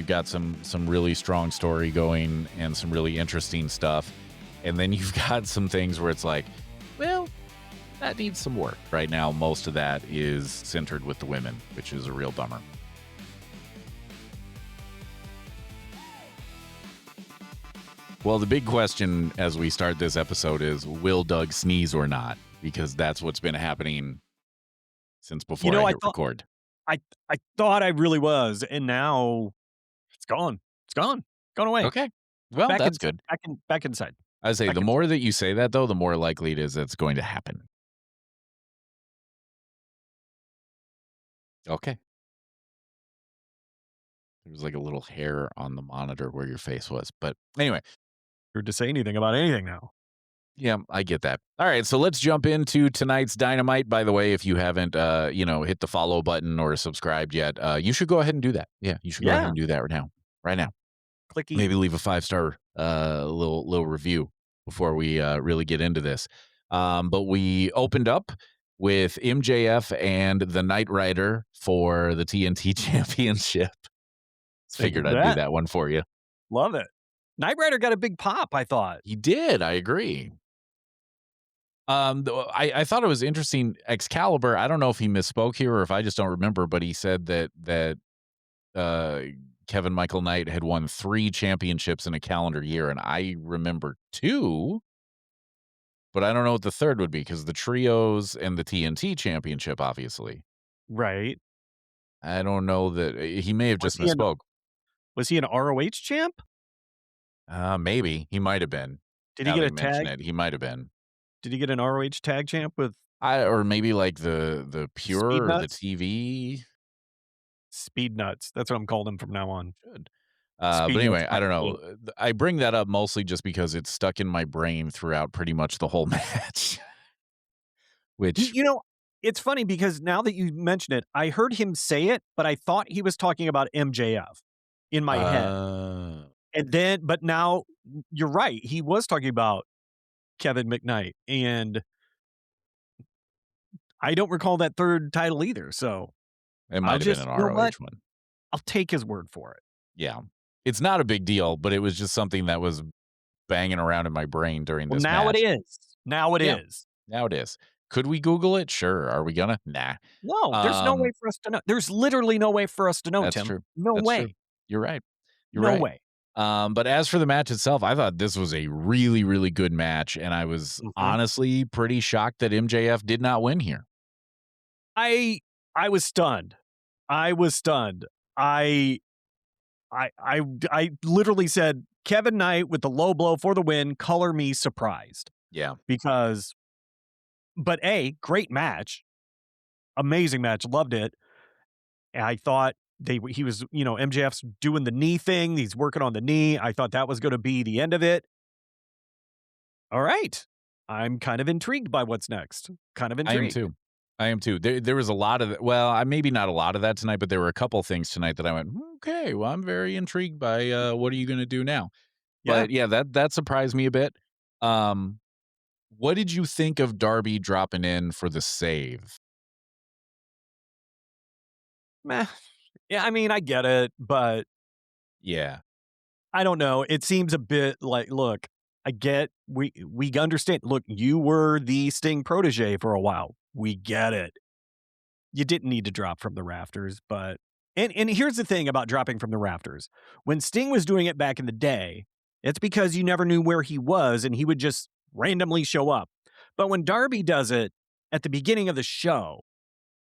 you've got some really strong story going and some really interesting stuff. And then you've got some things where it's like, well, that needs some work. Right now, most of that is centered with the women, which is a real bummer. Well, the big question as we start this episode is, will Doug sneeze or not? Because that's what's been happening since before I hit record. I thought I really was, and now it's gone. It's gone. Gone away. Okay. Well, that's good. Back inside. I say the more that you say that, though, the more likely it is that it's going to happen. Okay. There was like a little hair on the monitor where your face was. But anyway. You're to say anything about anything now. Yeah, I get that. All right, so let's jump into tonight's Dynamite. By the way, if you haven't, hit the follow button or subscribed yet, you should go ahead and do that. Yeah, you should go ahead and do that right now. Clicky. Maybe leave a 5-star little review before we really get into this. But we opened up with MJF and the Knight Rider for the TNT Championship. Figured I'd do that one for you. Love it. Knight Rider got a big pop, I thought. He did. I agree. I thought it was interesting. Excalibur, I don't know if he misspoke here or if I just don't remember, but he said that Kevin Michael Knight had won 3 championships in a calendar year, and I remember 2, but I don't know what the third would be because the trios and the TNT championship, obviously. Right. I don't know that he may have just misspoke. Was he an ROH champ? Maybe he might have been. Did he get a tag? He might have been. Did he get an ROH tag champ with? Or maybe like the Pure or the TV. Speed Nuts. That's what I'm calling him from now on. Good. But anyway, I don't know. I bring that up mostly just because it's stuck in my brain throughout pretty much the whole match. Which, it's funny because now that you mention it, I heard him say it, but I thought he was talking about MJF in my head. And then, but now you're right. He was talking about Kevin McKnight, and I don't recall that third title either. So it might have been an ROH one. I'll take his word for it. Yeah. It's not a big deal, but it was just something that was banging around in my brain during this match. Now it is. Now it is. Could we Google it? Sure. Are we gonna? Nah. No, there's no way for us to know. There's literally no way for us to know, That's Tim. True. No That's way. True. You're right. No way. But as for the match itself, I thought this was a really, really good match, and I was honestly pretty shocked that MJF did not win here. I was stunned. I literally said, Kevin Knight with the low blow for the win, color me surprised. Yeah. But great match. Amazing match. Loved it. And I thought he was, MJF's doing the knee thing. He's working on the knee. I thought that was going to be the end of it. All right. I'm kind of intrigued by what's next. Kind of intrigued. I am too. There was a lot of, maybe not a lot of that tonight, but there were a couple things tonight that I went, okay, well, I'm very intrigued by what are you going to do now? Yeah. But yeah, that surprised me a bit. What did you think of Darby dropping in for the save? Meh. Yeah, I mean, I get it, but yeah, I don't know. It seems a bit like, look, I get, we understand. Look, you were the Sting protege for a while. We get it. You didn't need to drop from the rafters, but and here's the thing about dropping from the rafters. When Sting was doing it back in the day, it's because you never knew where he was and he would just randomly show up. But when Darby does it at the beginning of the show,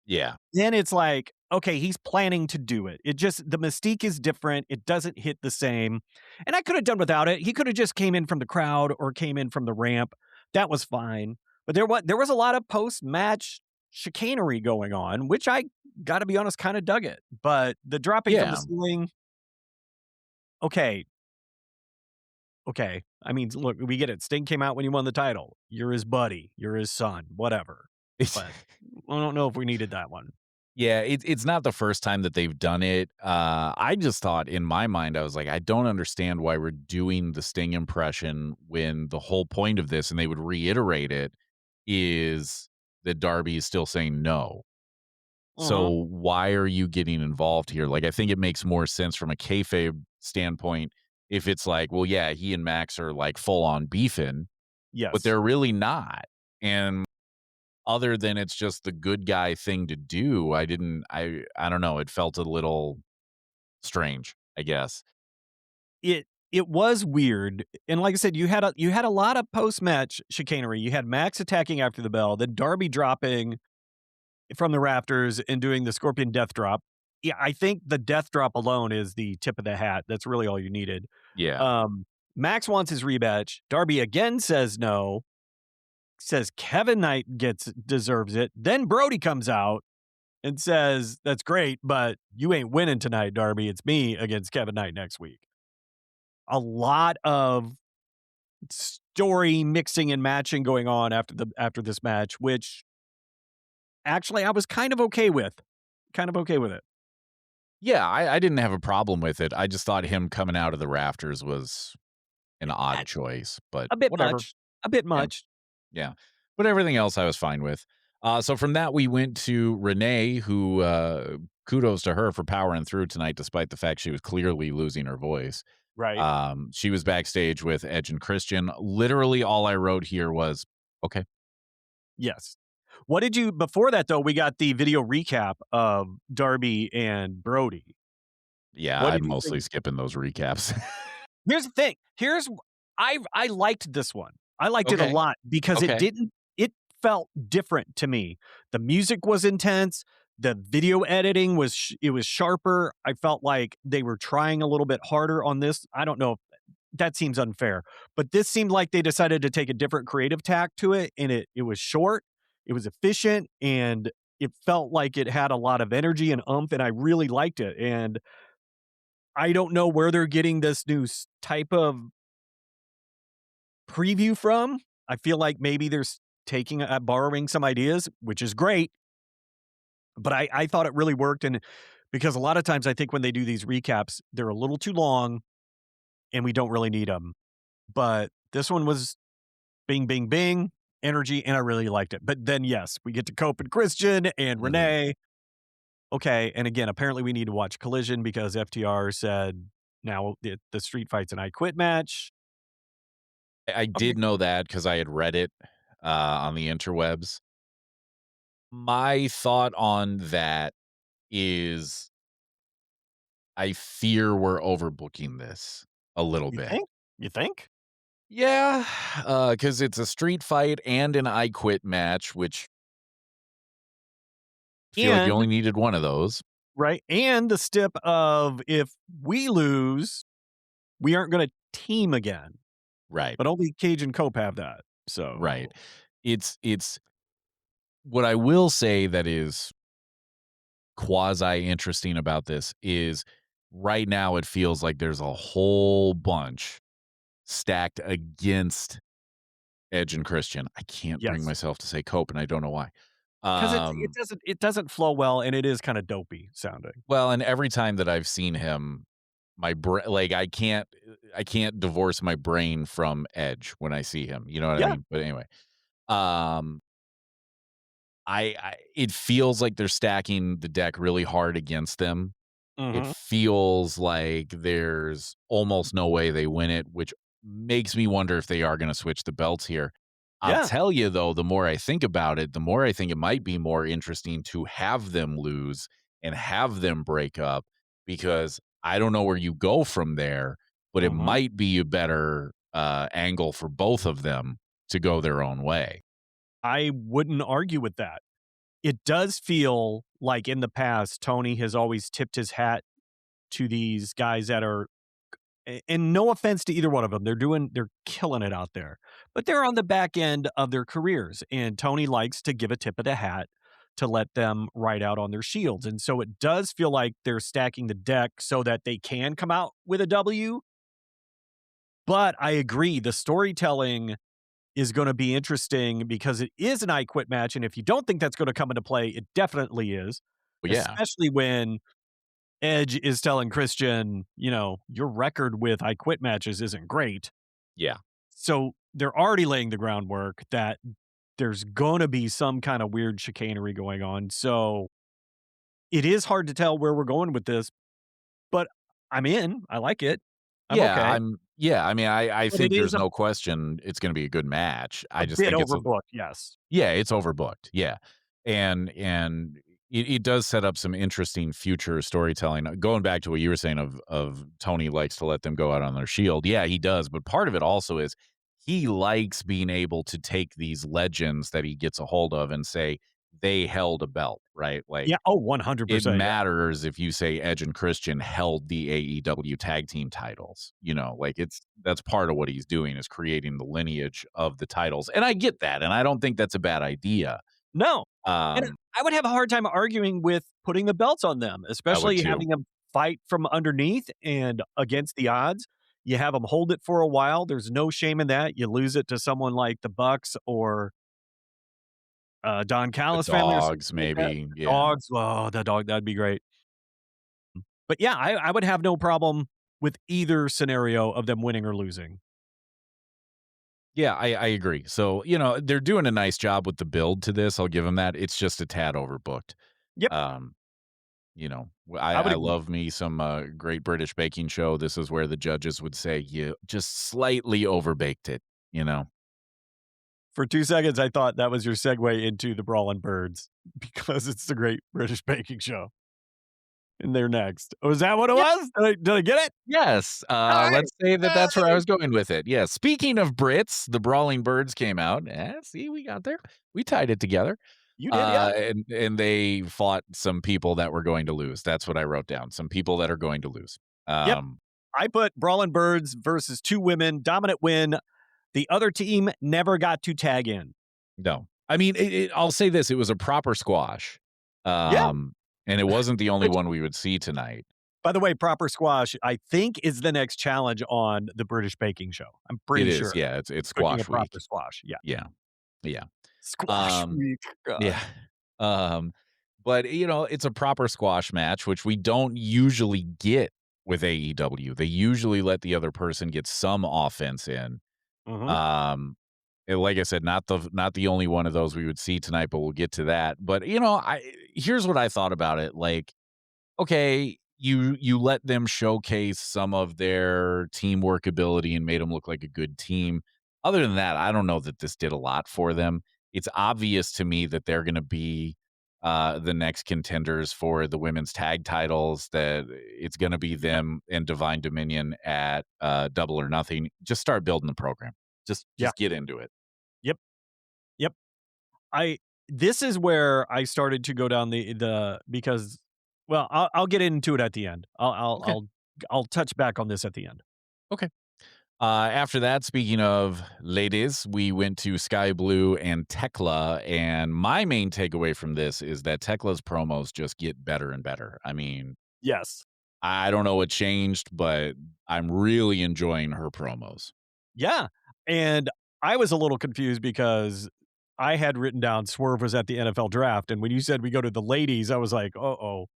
yeah, then it's like, okay, he's planning to do it. It just, the mystique is different. It doesn't hit the same. And I could have done without it. He could have just came in from the crowd or came in from the ramp. That was fine. But there was a lot of post-match chicanery going on, which I got to be honest, kind of dug it. But the dropping from the ceiling, okay. I mean, look, we get it. Sting came out when he won the title. You're his buddy. You're his son. Whatever. But I don't know if we needed that one. Yeah, it's not the first time that they've done it. I just thought in my mind, I was like, I don't understand why we're doing the Sting impression when the whole point of this, and they would reiterate it, is that Darby is still saying no. Mhm. So why are you getting involved here? Like, I think it makes more sense from a kayfabe standpoint if it's like, well, yeah, he and Max are like full on beefing, but Yes. they're really not. And other than it's just the good guy thing to do, I don't know, it felt a little strange, I guess. It was weird, and like I said, you had a lot of post-match chicanery. You had Max attacking after the bell, then Darby dropping from the rafters and doing the Scorpion Death Drop. Yeah, I think the Death Drop alone is the tip of the hat. That's really all you needed. Yeah. Um, Max wants his rematch. Darby again says no, says Kevin Knight deserves it. Then Brody comes out and says, "That's great, but you ain't winning tonight, Darby. It's me against Kevin Knight next week." A lot of story mixing and matching going on after this match, which actually I was kind of okay with. Kind of okay with it. Yeah, I didn't have a problem with it. I just thought him coming out of the rafters was an A odd choice, but a bit whatever. much. A bit Yeah. much. Yeah. But everything else I was fine with. So from that, we went to Renee, who kudos to her for powering through tonight, despite the fact she was clearly losing her voice. Right. She was backstage with Edge and Christian. Literally, all I wrote here was, okay. Yes. What did you before that though, we got the video recap of Darby and Brody. Yeah, What I'm did you mostly think? skipping those recaps. Here's the thing. I liked this one. I liked it a Okay. lot because Okay. it felt different to me. The music was intense. The video editing it was sharper. I felt like they were trying a little bit harder on this. I don't know if that seems unfair, but this seemed like they decided to take a different creative tack to it, and it was short, it was efficient, and it felt like it had a lot of energy and oomph, and I really liked it. And I don't know where they're getting this new type of preview from. I feel like maybe they're taking borrowing some ideas, which is great. But I thought it really worked, and because a lot of times I think when they do these recaps, they're a little too long, and we don't really need them. But this one was bing, bing, bing energy, and I really liked it. But then yes, we get to Cope and Christian and Mhm. Renee. Okay, and again, apparently we need to watch Collision because FTR said now the Street Fights and I Quit match. I Okay. did know that because I had read it on the interwebs. My thought on that is I fear we're overbooking this a little You bit. think? You think? Yeah, because it's a street fight and an I Quit match, which I feel like you And only needed one of those. right, and the stip of if we lose, we aren't gonna team again, Right, but only Cage and Cope have that. right. So, It's what I will say that is quasi interesting about this is right now it feels like there's a whole bunch stacked against Edge and Christian. I can't bring yes, myself to say Cope, and I don't know why. because it doesn't flow well, and it is kinda dopey sounding. Well, and every time that I've seen him, my brain, like, I can't divorce my brain from Edge when I see him, you know what I Yeah, mean? But anyway, um, I it feels like they're stacking the deck really hard against them. It mhm, feels like there's almost no way they win it, which makes me wonder if they are gonna switch the belts here. I'll yeah, tell you, though, the more I think about it, the more I think it might be more interesting to have them lose and have them break up because I don't know where you go from there, but it mhm. might be a better, angle for both of them to go their own way. I wouldn't argue with that. It does feel like in the past, Tony has always tipped his hat to these guys that are and no offense to either one of them, they're killing it out there, but they're on the back end of their careers, and Tony likes to give a tip of the hat to let them ride out on their shields, and so it does feel like they're stacking the deck so that they can come out with a W, but I agree, the storytelling is gonna be interesting because it is an I Quit match, and if you don't think that's gonna come into play, it definitely is, Well, yeah. especially when Edge is telling Christian, "Your record with I Quit matches isn't great." Yeah. So, they're already laying the groundwork that there's gonna be some kinda weird chicanery going on, so It is hard to tell where we're going with this, but I'm in. I like it. I'm okay. I mean, I But it think is there's no question it's gonna be a good match. a I just bit think overbooked, yes. it's overbooked, yeah, and it does set up some interesting future storytelling. Going back to what you were saying of Tony likes to let them go out on their shield. Yeah, he does, but part of it also is he likes being able to take these legends that he gets a hold of and say, "They held a belt," right? Yeah, Like, oh, it 100%, yeah. matters if you say Edge and Christian held the AEW tag team titles, like that's part of what he's doing is creating the lineage of the titles. And I get that. And I don't think that's a bad idea. No, and Um, I would have a hard time arguing with putting the belts on them, I would especially too. having them fight from underneath and against the odds. You have them hold it for a while, there's no shame in that. You lose it to someone like the Bucks or, Don The Callis family or something dogs, like that. maybe. The Yeah. Dogs, oh, the dog, that'd be great. But yeah, I would have no problem with either scenario of them winning or losing. Yeah, I agree. So, they're doing a nice job with the build to this. I'll give them that. It's just a tad overbooked. Yep, Um, I, I would I agree. love me some Great British Baking Show. This is where the judges would say you just slightly overbaked it, you know? For 2 seconds, I thought that was your segue into the Brawlin' Birds because it's the Great British Baking Show, and they're next. Oh, is that what it Yeah. was? Did I get it? Yes. Alright, Let's say that that's where I yay! was going with it. Yeah. Speaking of Brits, the Brawling Birds came out. See, we got there. We tied it together. You did, yeah. And they fought some people that were going to lose. That's what I wrote down. Some people that are going to lose. Yep. Um, I put Brawlin' Birds versus 2 women, dominant win. The other team never got to tag in. no. I mean, I'll say this: it was a proper squash, Yeah, and it wasn't the only which, one we would see tonight. by the way, proper squash, I think is the next challenge on the British Baking Show. I'm It pretty is, sure. yeah. It's Cooking a squash proper week. squash, yeah. Yeah, yeah. Squash Um, week, God. Yeah. Um, but it's a proper squash match, which we don't usually get with AEW. They usually let the other person get some offense in. Mhm. Um, and like I said, not the only one of those we would see tonight, but we'll get to that. But here's what I thought about it. Like, okay, you let them showcase some of their teamwork ability and made them look like a good team. Other than that, I don't know that this did a lot for them. It's obvious to me that they're going to be the next contenders for the women's tag titles. That it's going to be them and Divine Dominion at Double or Nothing. Just start building the program. Just Yeah. just get into it. Yep. Yep. I This is where I started to go down the because well, I'll get into it at the end. Okay. I'll touch back on this at the end. Okay. After that, speaking of ladies, we went to Sky Blue and Tekla, and my main takeaway from this is that Tekla's promos just get better and better. I mean, Yes. I don't know what changed, but I'm really enjoying her promos. Yeah. And I was a little confused because I had written down Swerve was at the NFL draft, and when you said we go to the ladies, I was like, "Uh-oh."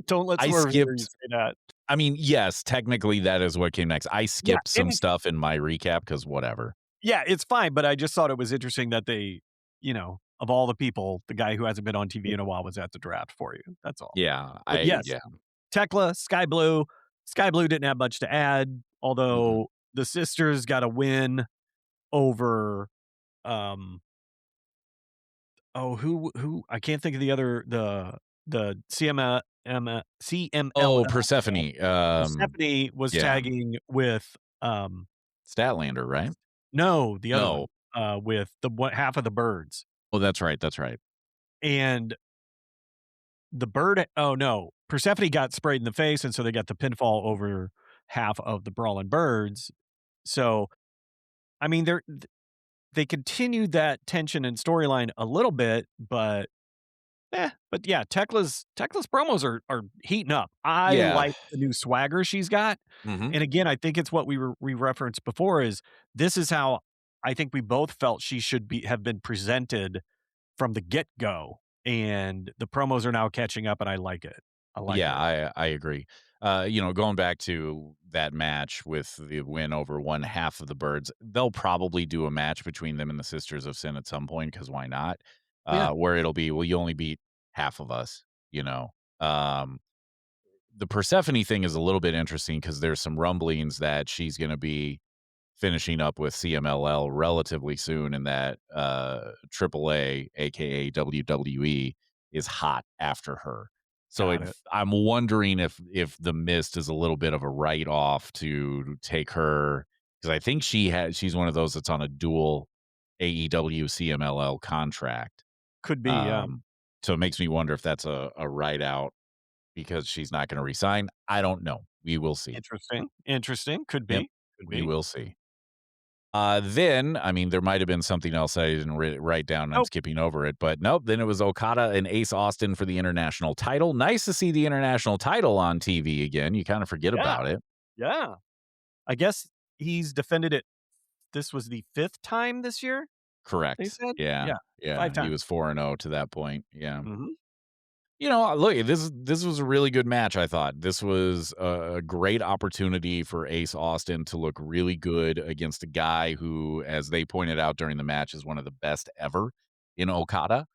Don't let I Swerve hear you skipped. say that. I mean, yes, technically that is what came next. I Yeah, skipped and some stuff in my recap because whatever. yeah, it's fine, but I just thought it was interesting that they, of all the people, the guy who hasn't been on TV in a while was at the draft for you. That's all. Yeah, But yes, yeah. Tekla, Sky Blue. Sky Blue didn't have much to add, Mm-mm. although the sisters got a win over, um, who I can't think of the other the Oh, CMLL champ. Persephone. Persephone was Yeah, tagging with, Statlander, right? no, the other No. one, with the one half of the birds. Oh, that's right. That's right. And the bird oh, no, Persephone got sprayed in the face, and so they got the pinfall over half of the Brawling Birds. So, I mean, they continued that tension and storyline a little bit, but yeah, Tekla's promos are heating up. I Yeah. like the new swagger she's got, Mhm. and again, I think it's what we referenced before is this is how I think we both felt she should have been presented from the get-go, and the promos are now catching up, and I like it. I like Yeah, it. I agree. Going back to that match with the win over one half of the birds, they'll probably do a match between them and the Sisters of Sin at some point because why not? Yeah, where it'll be, well, you only beat half of us, you know. Um, the Persephone thing is a little bit interesting because there's some rumblings that she's going to be finishing up with CMLL relatively soon, and that AAA, aka WWE, is hot after her. So got it. I'm wondering if the Mist is a little bit of a write off to take her, because I think she's one of those that's on a dual AEW CMLL contract. Could be, yeah. Um, so it makes me wonder if that's a write out because she's not going to resign. I don't know. We will see. Interesting, interesting. Could Yep, be, could we be. will see. Then, I mean, there might have been something else I didn't write down. I'm Nope. skipping over it, but nope. Then it was Okada and Ace Austin for the international title. Nice to see the international title on TV again. You kind of forget Yeah, about it. yeah. I guess he's defended it. This was the 5th time this year, they Correct. said? Yeah. Yeah, Yeah. 5 He times. was 4-0 to that point. Yeah. Mhm. Look, this was a really good match, I thought. This was a great opportunity for Ace Austin to look really good against a guy who, as they pointed out during the match, is one of the best ever in Okada.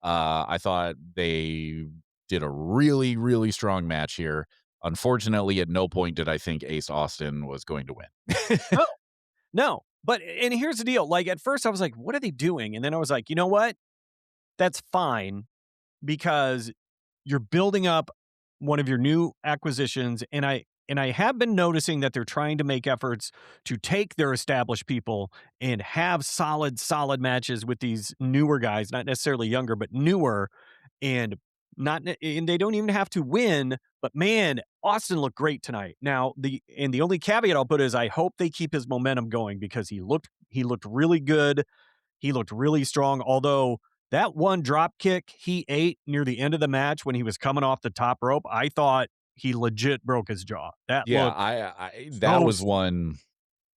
I thought they did a really, really strong match here. Unfortunately, at no point did I think Ace Austin was going to win. No, no, but and here's the deal, like, at first I was like, "What are they doing?" And then I was like, "You know what? That's fine because you're building up one of your new acquisitions, and I have been noticing that they're trying to make efforts to take their established people and have solid matches with these newer guys, not necessarily younger, but newer, and and they don't even have to win. But man, Austin looked great tonight. Now the only caveat I'll put is I hope they keep his momentum going because he looked really good. He looked really strong, although that one drop kick he ate near the end of the match when he was coming off the top rope, I thought he legit broke his jaw. That Yeah, looked that so was one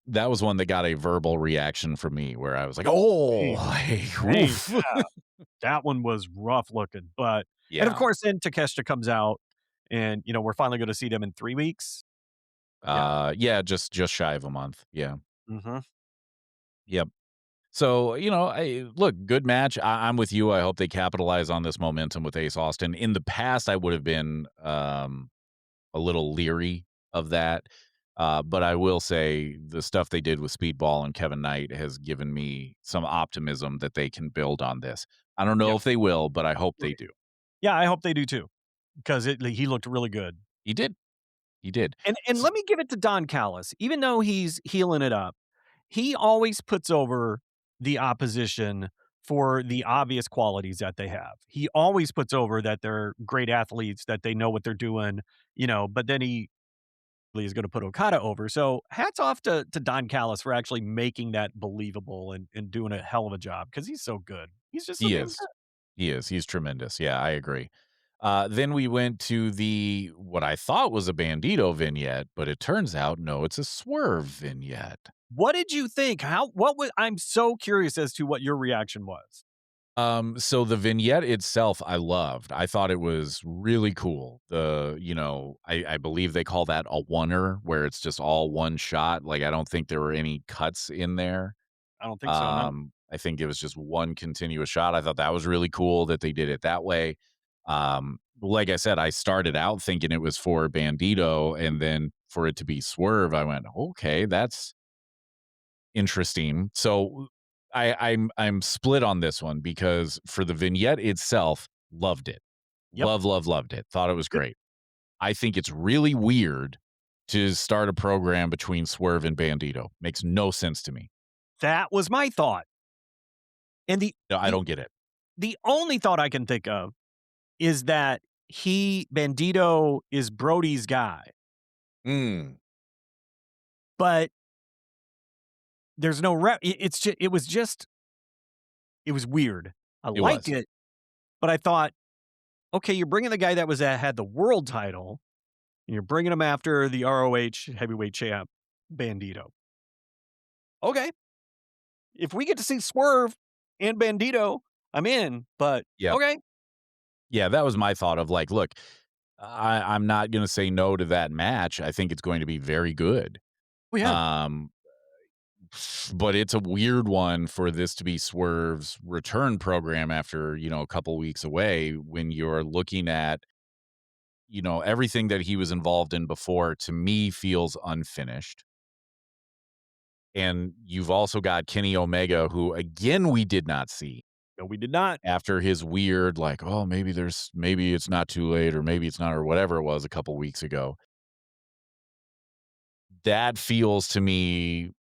that got a verbal reaction from me where I was like, same, "Oh, like, same. oof." That one was rough looking, but and of Yeah. course, then Takeshita comes out and, we're finally gonna see them in 3 weeks. Yeah. Yeah, just shy of a month. Yeah. Mhm. Yep. So, look, good match. I'm with you. I hope they capitalize on this momentum with Ace Austin. In the past, I would have been a little leery of that. But I will say the stuff they did with Speedball and Kevin Knight has given me some optimism that they can build on this. I don't know Yep. if they will, but I hope they Right. do. Yeah, I hope they do too, because he looked really good. He did. He did. And let me give it to Don Callis, even though he's healing it up, he always puts over the opposition for the obvious qualities that they have. He always puts over that they're great athletes, that they know what they're doing, but then he is going to put Okada over. So hats off to Don Callis for actually making that believable and doing a hell of a job because he's so good. He's just so He damn is. good. He is. He's tremendous. Yeah, I agree. Then we went to the what I thought was a Bandido vignette, but it turns out no, it's a Swerve vignette. What did you think? What was I'm so curious as to what your reaction was. So the vignette itself, I loved. I thought it was really cool. I believe they call that a oneer, where it's just all one shot. Like I don't think there were any cuts in there. I don't think so, no. I think it was just one continuous shot. I thought that was really cool that they did it that way. Like I said, I started out thinking it was for Bandido, and then for it to be Swerve, I went, okay, that's interesting. So I'm split on this one because for the vignette itself, loved it. Yep. Loved it. Thought it was Yep. great. I think it's really weird to start a program between Swerve and Bandido. Makes no sense to me. That was my thought. And No, I the don't get it. the only thought I can think of is that Bandito is Brody's guy, Mm, but there's no it's just it was weird. I it liked was. it, but I thought, "Okay, you're bringing the guy that had the world title, and you're bringing him after the ROH heavyweight champ, Bandito. Okay, if we get to see Swerve and Bandito, I'm in, but Yep. okay." Yeah, that was my thought of like, look, I'm not gonna say no to that match. I think it's going to be very good. Oh, yeah. Um, but it's a weird one for this to be Swerve's return program after, a couple weeks away when you're looking at, everything that he was involved in before to me feels unfinished. And you've also got Kenny Omega, who again we did not see No, we did not. after his weird, like, oh, maybe it's not too late, or maybe it's not, or whatever it was a couple weeks ago. That feels to me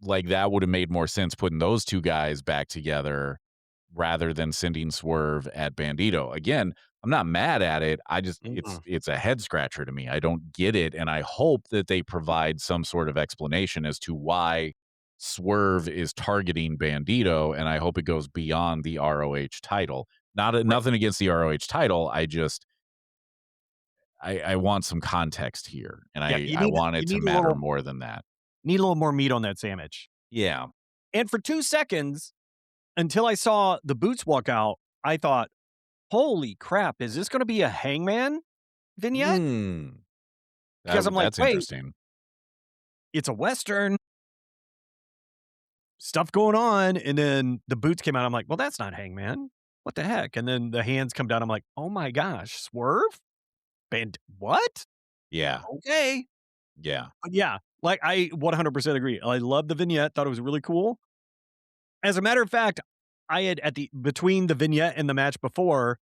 like that would have made more sense putting those two guys back together rather than sending Swerve at Bandido. Again, I'm not mad at it. I just Mm-mm. it's a head scratcher to me. I don't get it, and I hope that they provide some sort of explanation as to why Swerve is targeting Bandido, and I hope it goes beyond the ROH title. Right. Nothing against the ROH title. I want some context here, and Yeah, I want you it to need a matter little more than that. more meat on that sandwich. Yeah. And for 2 seconds, until I saw the boots walk out, I thought, "Holy crap, is this gonna be a Hangman vignette?" Mm. Because I'm like, That's "Wait, interesting. it's a Western, stuff going on," and then the boots came out, I'm like, "Well, that's not Hangman. What the heck?" And then the hands come down, I'm like, "Oh my gosh, Swerve? What? Yeah. Okay." Yeah. But yeah, like, I 100% agree. I love the vignette, thought it was really cool. As a matter of fact, I had between the vignette and the match before,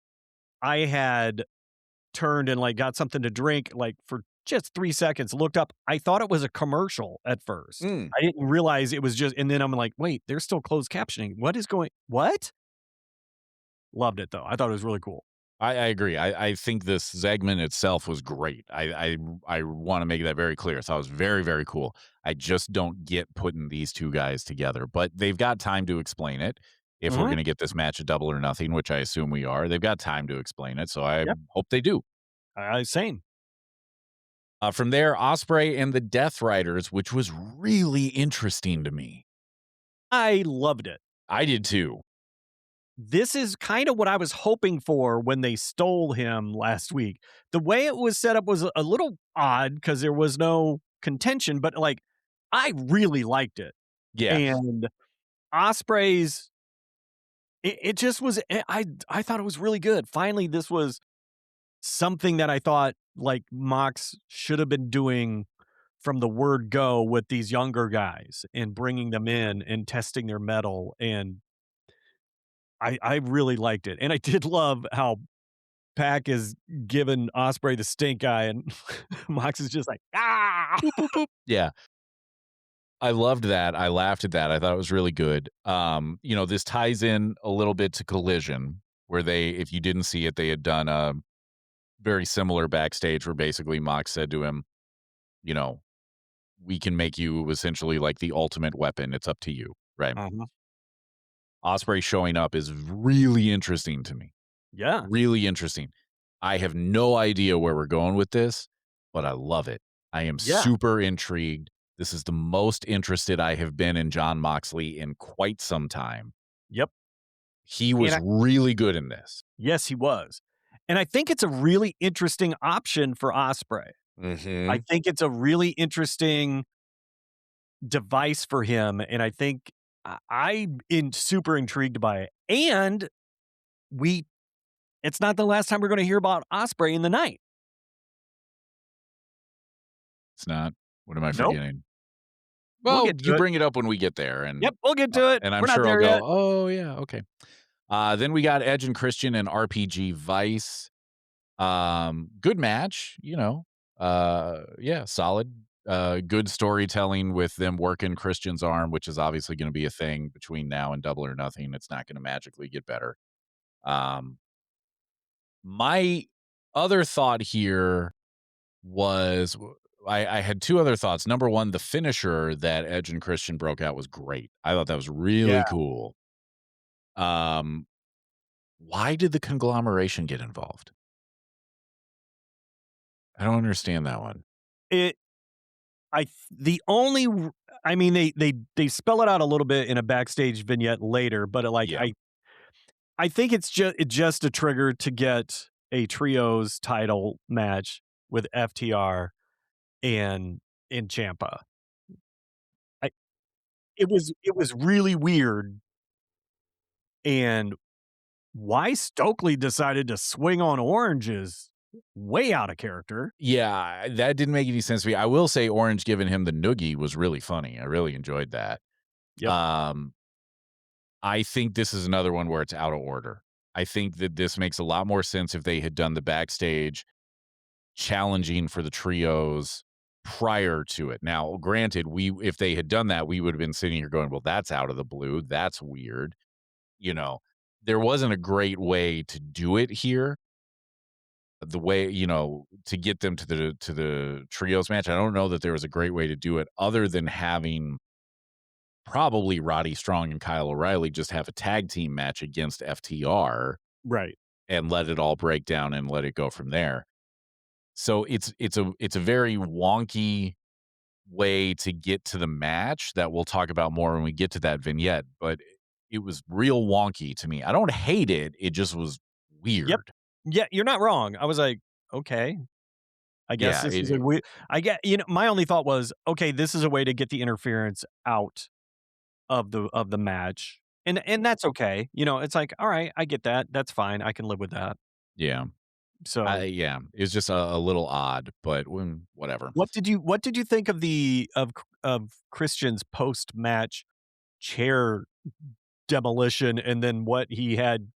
I had turned and, like, got something to drink, like, for just 3 seconds, looked up. I thought it was a commercial at first. Mm. I didn't realize it was just, and then I'm like, "Wait, there's still closed captioning. What?" Loved it, though. I thought it was really cool. I agree. I think this segment itself was great. I wanna make that very clear. So, it was very, very cool. I just don't get putting these 2 guys together, but they've got time to explain it. If we're Mhm. gonna get this match at Double or Nothing, which I assume we are, they've got time to explain it, so I Yep. hope they do. Same. From there, Osprey and the Death Riders, which was really interesting to me. I loved it. I did too. This is kinda what I was hoping for when they stole him last week. The way it was set up was a little odd because there was no contention, but, like, I really liked it. Yeah. And Osprey's it just was I thought it was really good. Finally, this was something that I thought, like, Mox should have been doing from the word go with these younger guys and bringing them in and testing their mettle, and I really liked it. And I did love how Pac is giving Osprey the stink eye, and Mox is just like, "Ah!" Boop, boop, boop. Yeah. I loved that. I laughed at that. I thought it was really good. This ties in a little bit to Collision, where if you didn't see it, they had done a very similar backstage where basically Mox said to him, you know, we can make you essentially like the ultimate weapon. It's up to you. Right. Uh-huh. Osprey showing up is really interesting to me. Yeah. Really interesting. I have no idea where we're going with this, but I love it. I am Yeah. super intrigued. This is the most interested I have been in John Moxley in quite some time. Yep. He And was really good in this. yes, he was. And I think it's a really interesting option for Osprey. I Mhm. think it's a really interesting device for him, and I think I'm super intrigued by it. And we it's not the last time we're gonna hear about Osprey in the night. It's not. What am I Nope. forgetting? We'll Well, get you to it. bring it up when we get there, Yep, we'll get to it. and I'm We're not sure I'll there go, yet. "Oh, yeah, okay." Then we got Edge and Christian and RPG Vice. Good match, yeah, solid. Good storytelling with them working Christian's arm, which is obviously gonna be a thing between now and Double or Nothing. It's not gonna magically get better. Um, my other thought here was I had 2 other thoughts. Number 1, the finisher that Edge and Christian broke out was great. I thought that was Yeah. really cool. Um, why did the conglomeration get involved? I don't understand that one. It I th the only r I mean, they spell it out a little bit in a backstage vignette later, but, like, Yeah. I think it's just a trigger to get a trios title match with FTR and Ciampa. it was really weird, and why Stokely decided to swing on Orange is way out of character. Yeah, that didn't make any sense to me. I will say Orange giving him the noogie was really funny. I really enjoyed that. Yep. Um, I think this is another one where it's out of order. I think that this makes a lot more sense if they had done the backstage challenging for the trios prior to it. Now, granted, if they had done that, we would have been sitting here going, "Well, that's out of the blue. That's weird." You know, there wasn't a great way to do it here. The way, to get them to the trios match, I don't know that there was a great way to do it other than having probably Roddy Strong and Kyle O'Reilly just have a tag team match against FTR Right. and let it all break down and let it go from there. So it's a very wonky way to get to the match that we'll talk about more when we get to that vignette, but it was real wonky to me. I don't hate it, it just was Yep. weird. Yeah, you're not wrong. I was like, "Okay, I guess Yeah, this is a it we." I get my only thought was, "Okay, this is a way to get the interference out of the match." And that's okay. It's like, "All right, I get that. That's fine. I can live with that." yeah. So, Yeah, it was just a little odd, but whatever. what did you think of of Christian's post-match chair demolition and then what he had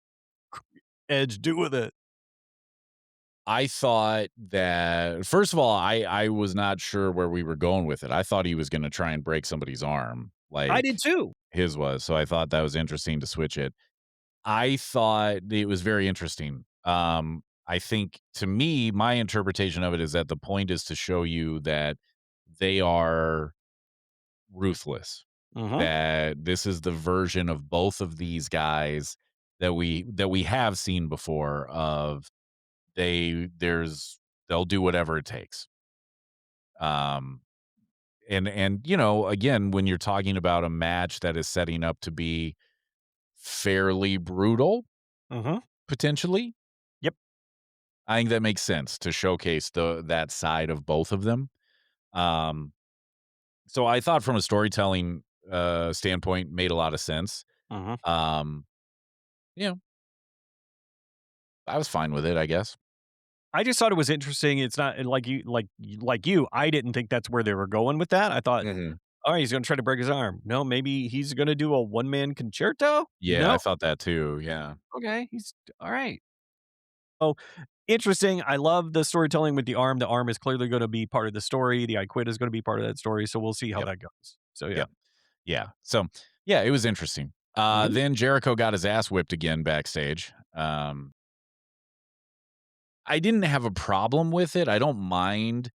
Edge do with it? I thought that first of all, I was not sure where we were going with it. I thought he was gonna try and break somebody's arm I did like too. his was, so I thought that was interesting to switch it. I thought it was very interesting. I think to me, my interpretation of it is that the point is to show you that they are ruthless, Mhm. that this is the version of both of these guys that we have seen before of they'll do whatever it takes. Um, and again, when you're talking about a match that is setting up to be fairly brutal, Mhm. potentially, Yep. I think that makes sense to showcase that side of both of them. Um, so I thought from a storytelling standpoint, made a lot of sense. Mhm. Um, you know, I was fine with it, I guess. I just thought it was interesting. It's not like you, I didn't think that's where they were going with that. I thought, Mhm. "Alright, he's gonna try to break his arm." No, maybe he's gonna do a one-man concerto? Yeah, I No. thought that too. Yeah. Okay, he's alright. Oh, interesting. I love the storytelling with the arm. The arm is clearly gonna be part of the story. The I Quit is gonna be part of that story, so we'll see how Yep. that goes. So, yeah. Yep. Yeah. So, yeah, it was interesting. Mhm. Then Jericho got his ass whipped again backstage. I didn't have a problem with it. I don't mind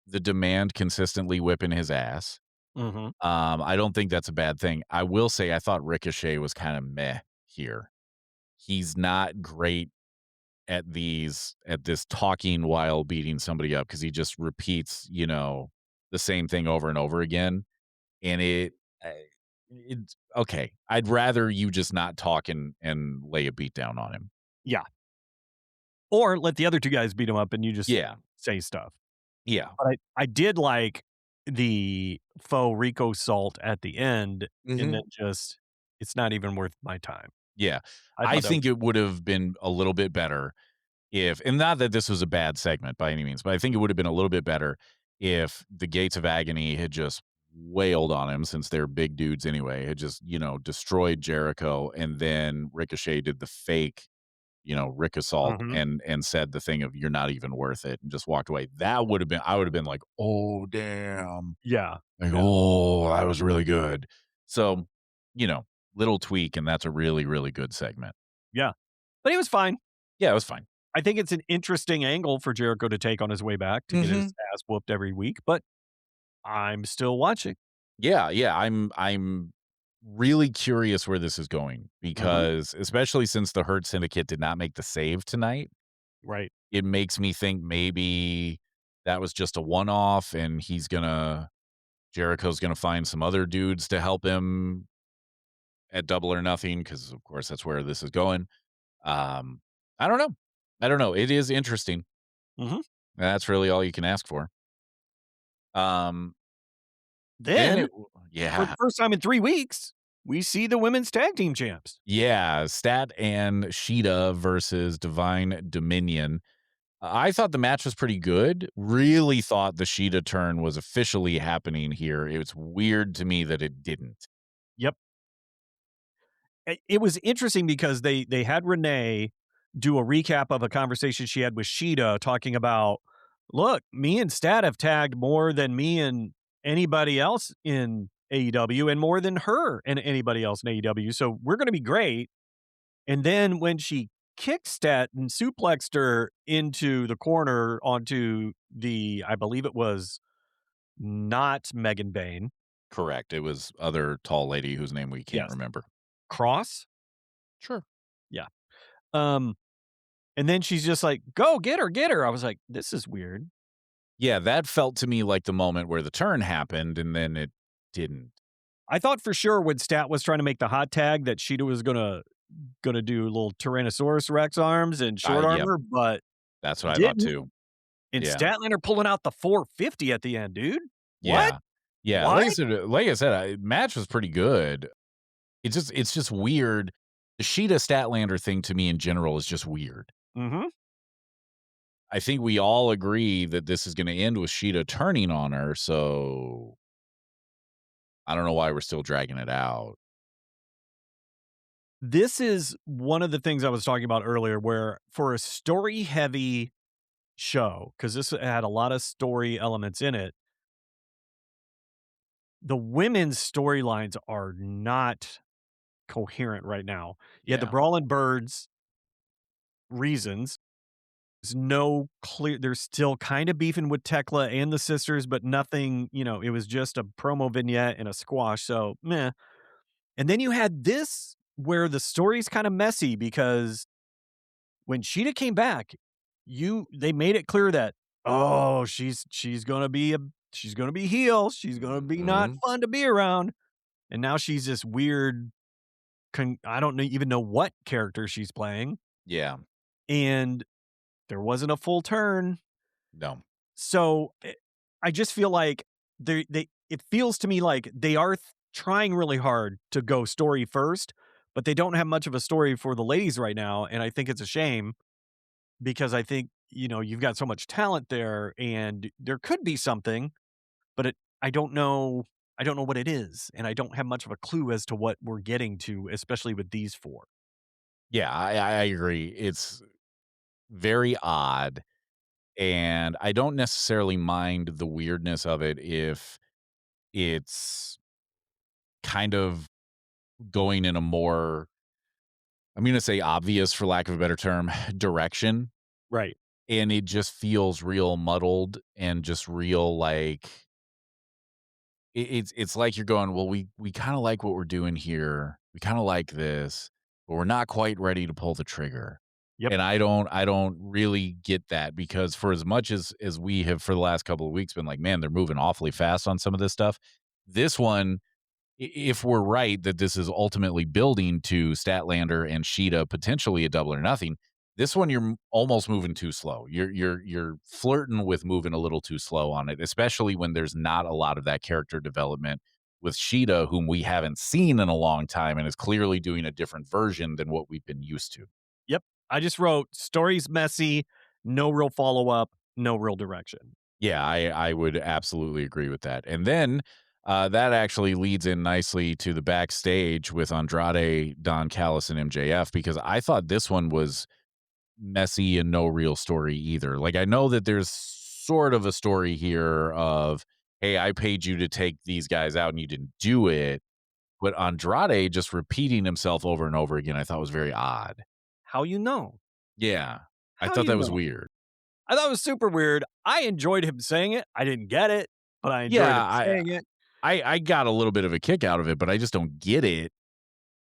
the demand consistently whipping his ass. Mhm. I don't think that's a bad thing. I will say I thought Ricochet was kind of meh here. He's not great at this talking while beating somebody up because he just repeats, the same thing over and over again. And uh, it's okay. I'd rather you just not talk and lay a beat down on him. Yeah. Or let the other 2 guys beat him up and you just Yeah. say stuff. Yeah. But I did like the faux Rico salt at the end, and Mhm. then just, "It's not even worth my time." Yeah. I I thought that was think it would have been a little bit better if, and not that this was a bad segment by any means, but I think it would have been a little bit better if the Gates of Agony had just wailed on him since they're big dudes anyway, had just, destroyed Jericho, and then Ricochet did the fake, Rick assault Mhm. and said the thing of "You're not even worth it" and just walked away. That would have been I would have been like, "Oh, damn." Yeah. Like, Yeah. "Oh, that was really good." So, you know, little tweak, and that's a really, really good segment. Yeah. But he was fine. Yeah, it was fine. I think it's an interesting angle for Jericho to take on his way back to get his Mhm. ass whooped every week, but I'm still watching. Yeah, yeah, I'm really curious where this is going Mhm. because especially since the Hurt Syndicate did not make the save tonight, Right. it makes me think maybe that was just a one-off and Jericho's gonna find some other dudes to help him at Double or Nothing because, of course, that's where this is going. Um, I don't know. I don't know. It is interesting. Mhm. That's really all you can ask for. Um, Then, for the yeah. first time in 3 weeks, we see the women's tag team champs. Yeah, Stat and Sheeta versus Divine Dominion. I thought the match was pretty good. Really thought the Sheeta turn was officially happening here. It was weird to me that it didn't. Yep. It was interesting because they had Renee do a recap of a conversation she had with Sheeta talking about, "Look, me and Stat have tagged more than me and anybody else in AEW and more than her and anybody else in AEW, so we're gonna be great." And then when she kicked Stat and suplexed her into the corner onto the I believe it was not Megan Bayne. Correct. It was other tall lady whose name we can't Yes. remember. Cross? Sure. Yeah. Um, and then she's just like, "Go, get her, get her." I was like, "This is weird." Yeah, that felt to me like the moment where the turn happened and then it didn't. I thought for sure when Stat was trying to make the hot tag that Sheeta was gonna do little Tyrannosaurus Rex arms and short Yep, armor, but that's what I thought didn't. too. And Yeah. Statlander pulling out the 450 at the end, dude. What? Yeah. Yeah, What? like I said, match was pretty good. It's just weird. The Sheeta Statlander thing to me in general is just weird. Mhm. I think we all agree that this is gonna end with Sheeta turning on her, so I don't know why we're still dragging it out. This is one of the things I was talking about earlier where for a story-heavy show, because this had a lot of story elements in it, the women's storylines are not coherent right now. You had the Yeah. Brawlin' Birds reasons. There's no clear they're still kinda beefing with Tekla and the sisters, but nothing, it was just a promo vignette and a squash, so meh. And then you had this where the story's kinda messy because when Sheeta came back, they made it clear that, "Oh, she's gonna be heel, she's gonna be not Mhm. fun to be around." And now she's this weird I don't know even know what character she's playing, Yeah. and there wasn't a full turn. No. So, I just feel like they it feels to me like they are trying really hard to go story first, but they don't have much of a story for the ladies right now, and I think it's a shame because I think, you've got so much talent there and there could be something, but I don't know I don't know what it is, and I don't have much of a clue as to what we're getting to, especially with these 4. Yeah, I agree. It's very odd, and I don't necessarily mind the weirdness of it if it's kind of going in a more, I'm gonna say obvious, for lack of a better term, direction, Right. and it just feels real muddled and just real, like it's like you're going, "Well, we kinda like what we're doing here. We kinda like this, but we're not quite ready to pull the trigger." Yep. And I don't really get that because for as much as we have for the last couple of weeks been like, "Man, they're moving awfully fast on some of this stuff." This one, if we're right that this is ultimately building to Statlander and Sheeta potentially a Double or Nothing, this one you're almost moving too slow. You're flirting with moving a little too slow on it, especially when there's not a lot of that character development with Sheeta, whom we haven't seen in a long time and is clearly doing a different version than what we've been used to. Yep. I just wrote, "Story's messy, no real follow-up, no real direction." Yeah, I would absolutely agree with that. And then that actually leads in nicely to the backstage with Andrade, Don Callis, and MJF because I thought this one was messy and no real story either. Like I know that there's sort of a story here of, hey, I paid you to take these guys out and you didn't do it. But Andrade just repeating himself over and over again, I thought was very odd. How you know? Yeah. I How thought you that was know? weird. I thought it was super weird. I enjoyed him saying it. I didn't get it, but I enjoyed Yeah, him saying it. I got a little bit of a kick out of it, but I just don't get it.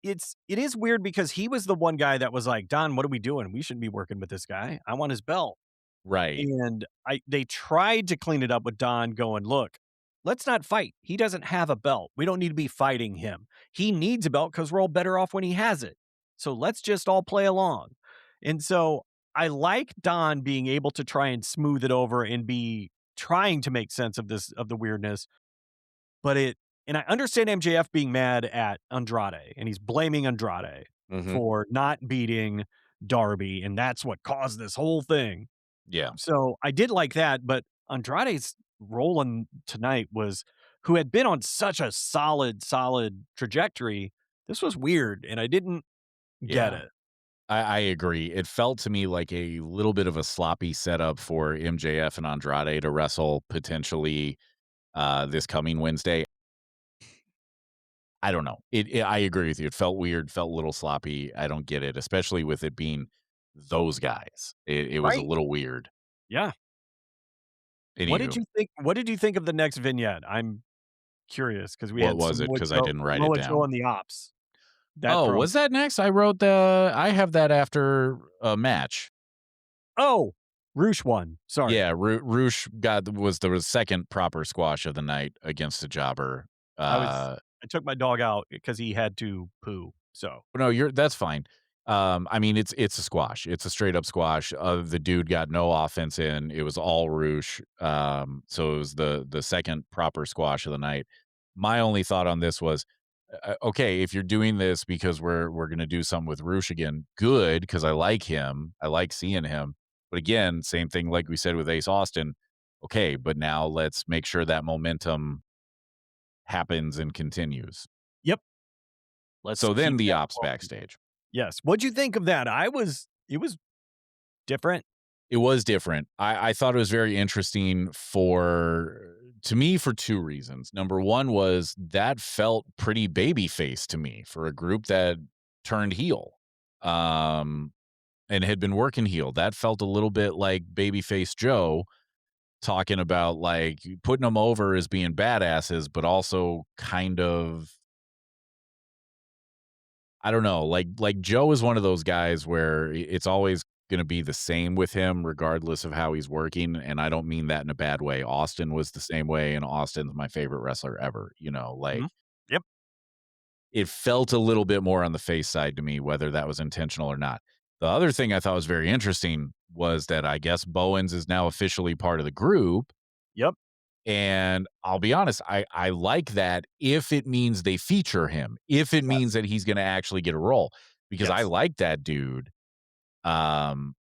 It is weird because he was the one guy that was like, "Don, what are we doing? We shouldn't be working with this guy. I want his belt." Right. And they tried to clean it up with Don going, "Look, let's not fight. He doesn't have a belt. We don't need to be fighting him. He needs a belt because we're all better off when he has it. So let's just all play along." And so I like Don being able to try and smooth it over and be trying to make sense of the weirdness. but and I understand MJF being mad at Andrade, and he's blaming Andrade Mhm. for not beating Darby, and that's what caused this whole thing. Yeah. So I did like that, but Andrade's role in tonight was who had been on such a solid trajectory. This was weird, and I didn't get Yeah. it. I agree. It felt to me like a little bit of a sloppy setup for MJF and Andrade to wrestle potentially, this coming Wednesday. I don't know. I agree with you. It felt weird, felt a little sloppy. I don't get it, especially with it being those guys. It was a Right. little weird. Yeah. Anywho, What did you think of the next vignette? I'm curious because we what had was it? Because I didn't write it Samoa Joe down. and the Ops. That Oh, promo. was that next? I have that after a match. Oh, Roosh won. Sorry. Yeah, Roosh was the second proper squash of the night against a jobber. I was I took my dog out because he had to poo, so No, that's fine. I mean, it's a squash. It's a straight up squash. The dude got no offense in. It was all Roosh. So it was the second proper squash of the night. My only thought on this was, okay, if you're doing this because we're gonna do something with Roosh again, good, because I like him. I like seeing him. But again, same thing like we said with Ace Austin. Okay, but now let's make sure that momentum happens and continues. yep, let's So then keep the that ops going. backstage. Yes. What'd you think of that? It was different. It was different. I thought it was very interesting to me for two reasons. Number one was that felt pretty babyface to me for a group that turned heel, um, and had been working heel. That felt a little bit like babyface Joe talking about like putting them over as being badasses, but also kind of I don't know, like Joe is one of those guys where it's always gonna be the same with him regardless of how he's working, and I don't mean that in a bad way. Austin was the same way, and Austin's my favorite wrestler ever, Mhm. like, Yep. it felt a little bit more on the face side to me, whether that was intentional or not. The other thing I thought was very interesting was that I guess Bowens is now officially part of the group, Yep. and I'll be honest, I like that if it means they feature him, if it means Yes. that he's gonna actually get a role, because I Yes. like that dude. Um,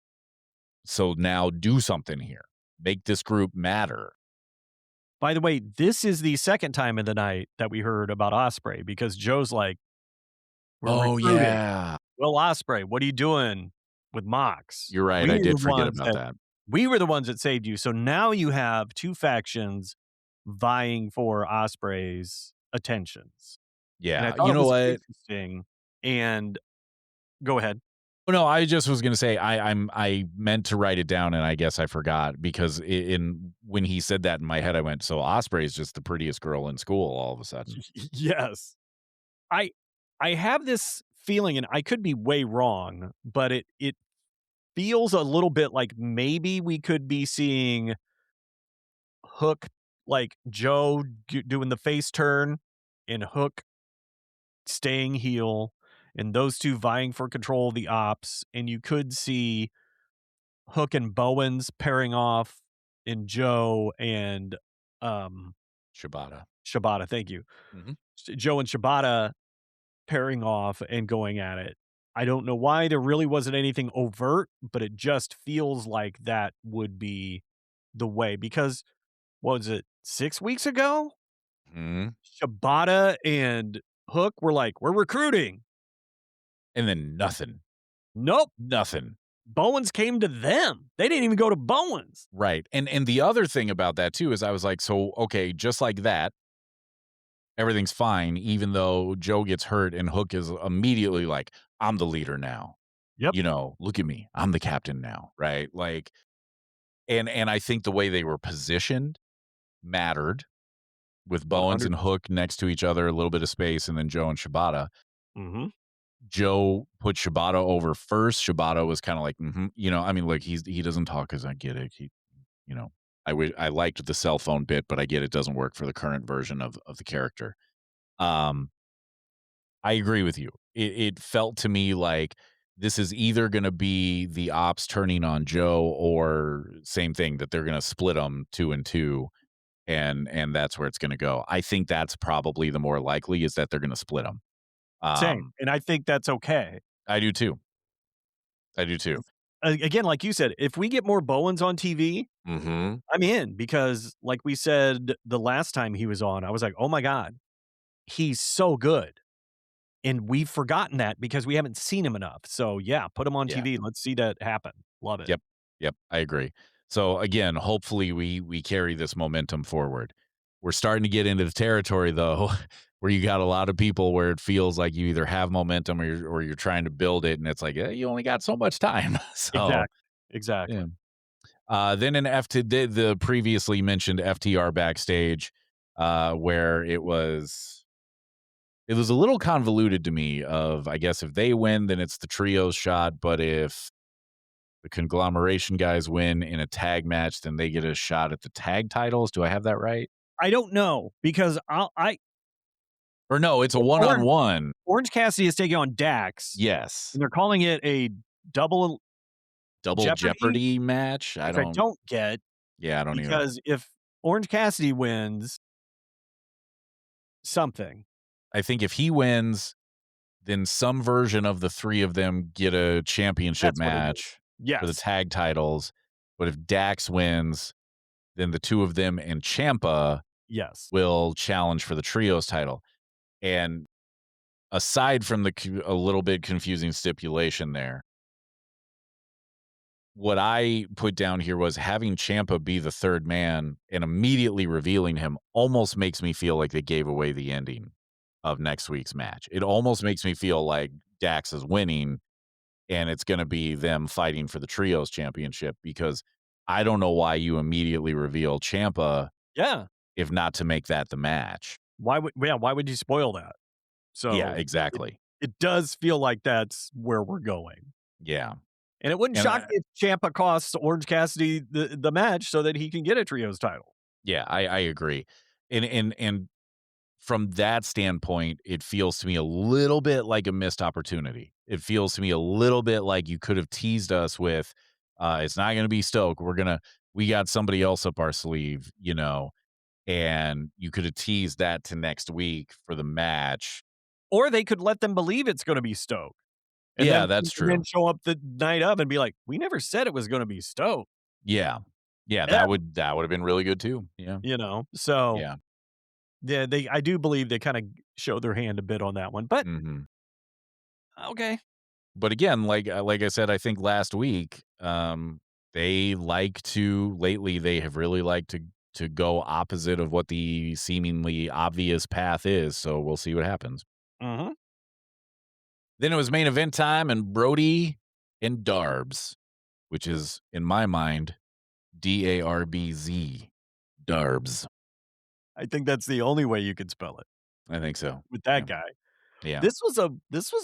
so now do something here. Make this group matter. By the way, this is the second time in the night that we heard about Osprey because Joe's like, "We're Oh, recruiting. yeah. Will Osprey, what are you doing with Mox? You're right, I did forget about that. We were the ones that saved you." So now you have 2 factions vying for Osprey's attentions. And I Yeah, thought you it know was what? interesting and go ahead. Oh, no, I just was gonna say I meant to write it down, and I guess I forgot because in when he said that in my head, I went, "So Osprey is just the prettiest girl in school all of a sudden." Yes. I I have this feeling, and I could be way wrong, but it feels a little bit like maybe we could be seeing Hook, like Joe doing the face turn and Hook staying heel and those 2 vying for control of the ops, and you could see Hook and Bowens pairing off and Joe and, um, Shibata. Shibata, thank you. Mhm. Joe and Shibata pairing off and going at it. I don't know why there really wasn't anything overt, but it just feels like that would be the way because what was it, 6 weeks ago? Mhm. Shibata and Hook were like, "We're recruiting." And then nothing. Nope. Nothing. Bowens came to them. They didn't even go to Bowens. Right, and the other thing about that too is I was like, "So, okay, just like that, everything's fine, even though Joe gets hurt and Hook is immediately like, I'm the leader now. Yep. Look at me. I'm the captain now." Right? Like, and I think the way they were positioned mattered with Bowens 100. and Hook next to each other, a little bit of space, and then Joe and Shibata. Mhm. Joe put Shibata over first. Shibata was kind of like, I mean, like he doesn't talk as I get it. You know, I liked the cell phone bit, but I get it doesn't work for the current version of the character. Um, I agree with you. It felt to me like this is either going to be the ops turning on Joe, or same thing that they're going to split them 2 and 2, and that's where it's going to go. I think that's probably the more likely is that they're going to split them. Same, and I think that's okay. I do too. I do too. Again, like you said, if we get more Bowens on TV, Mhm. I'm in because like we said the last time he was on, I was like, "Oh my god, he's so good." And we've forgotten that because we haven't seen him enough. So, yeah, put him on Yeah. TV. Let's see that happen. Love it. Yep. Yep. I agree. So again, hopefully we carry this momentum forward. We're starting to get into the territory though, where you got a lot of people where it feels like you either have momentum or you're trying to build it, and it's like you only got so much time. So Exactly. Exactly. yeah. Then in the previously mentioned FTR backstage, where it was a little convoluted to me. Of I guess if they win, then it's the trios shot, but if the conglomeration guys win in a tag match, then they get a shot at the tag titles. Do I have that right? I don't know because Or no, it's a Orange, one-on-one. Orange Cassidy is taking on Dax, Yes. and they're calling it a double Double Jeopardy, Jeopardy match. which I don't get I don't either. because if Orange Cassidy wins something, I think if he wins, then some version of the three of them get a championship that's what it is. match for the Yes. tag titles. But if Dax wins, then the two of them and Ciampa Yes. will challenge for the trios title. And aside from a little bit confusing stipulation there, what I put down here was having Ciampa be the third man and immediately revealing him almost makes me feel like they gave away the ending of next week's match. It almost makes me feel like Dax is winning and it's going to be them fighting for the trios championship, because I don't know why you immediately reveal Ciampa Yeah. if not to make that the match. Why would you spoil that? Yeah, So, exactly. it does feel like that's where we're going. Yeah. And it wouldn't And shock me if Ciampa costs Orange Cassidy the match so that he can get a trios title. yeah, I agree. And from that standpoint, it feels to me a little bit like a missed opportunity. It feels to me a little bit like you could have teased us with, it's not going to be Stoke. We got somebody else up our sleeve, and you could have teased that to next week for the match. Or they could let them believe it's gonna be Stoke. And Yeah, then that's and then true. show up the night of and be like, "We never said it was gonna be Stoke." Yeah. Yeah, Yeah. that would have been really good too. Yeah. So, Yeah. yeah, I do believe they kinda show their hand a bit on that one, but Mhm. okay. But again, like I said, I think last week, lately they have really liked to go opposite of what the seemingly obvious path is. So we'll see what happens. Mhm. Then it was main event time, and Brody and Darbs, which is in my mind Darbz, Darbs. I think that's the only way you could spell it I think so. with Yeah, that guy. yeah. This was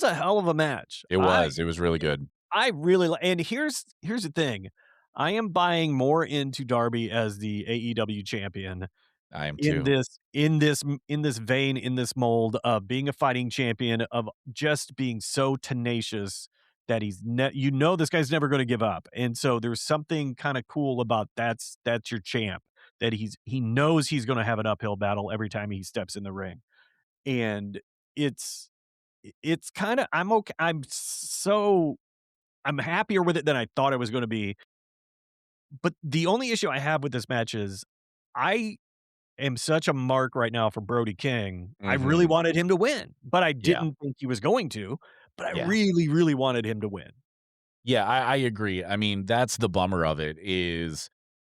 a hell of a match. It was. It was really good. I really and here's the thing. I am buying more into Darby as the AEW champion I am in too. this vein, in this mold of being a fighting champion, of just being so tenacious that this guy's never gonna give up, and so there's something kinda cool about that's your champ, that he knows he's gonna have an uphill battle every time he steps in the ring, and it's it's kinda I'm happier with it than I thought I was gonna be, but the only issue I have with this match is I am such a mark right now for Brody King. I really Mhm. wanted him to win, but I Yeah. didn't think he was going to, but I Yeah. really, really wanted him to win. Yeah, I agree. I mean, that's the bummer of it is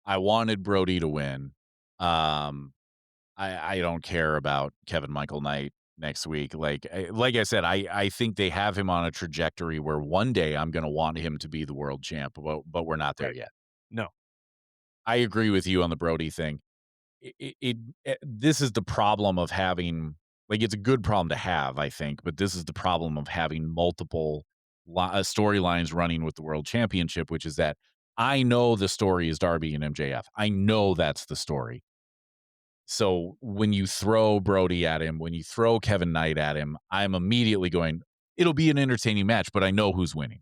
I wanted Brody to win. Um, I don't care about Kevin Michael Knight next week. Like I said, I think they have him on a trajectory where one day I'm gonna want him to be the world champ, but we're not there Right. yet. No. I agree with you on the Brody thing. This is the problem of having, it's a good problem to have, I think, but this is the problem of having multiple storylines running with the world championship, which is that I know the story is Darby and MJF. I know that's the story. So when you throw Brody at him, when you throw Kevin Knight at him, I'm immediately going, it'll be an entertaining match, but I know who's winning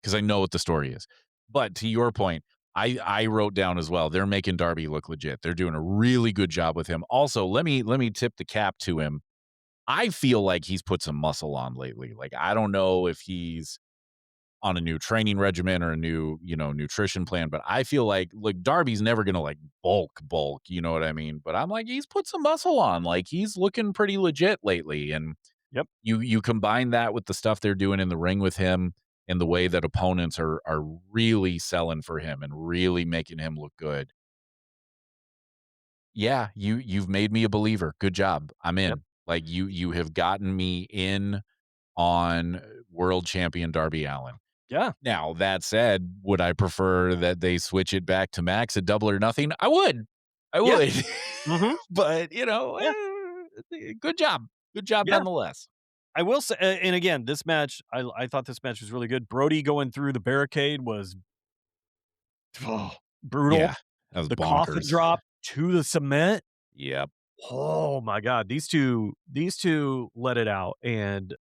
because I know what the story is. But to your point, I wrote down as well. They're making Darby look legit. They're doing a really good job with him. Also, let me tip the cap to him. I feel like he's put some muscle on lately. Like, I don't know if he's on a new training regimen or a new, nutrition plan, but I feel like Darby's never gonna like bulk, you know what I mean? But I'm like, he's put some muscle on. Like, he's looking pretty legit lately. And Yep. you combine that with the stuff they're doing in the ring with him and the way that opponents are really selling for him and really making him look good. Yeah, you've made me a believer. Good job. I'm Yep. in. Like, you have gotten me in on world champion Darby Allin. Yeah. Now, that said, would I prefer that they switch it back to Max at Double or Nothing? I would. I Yeah. would. Mhm. But, Yeah. good job. Good job Yeah. nonetheless. I will say, and again, this match, I thought this match was really good. Brody going through the barricade was Yeah. brutal. That was The coffin bonkers. drop to the cement. Yep. Oh my god, these two let it out, and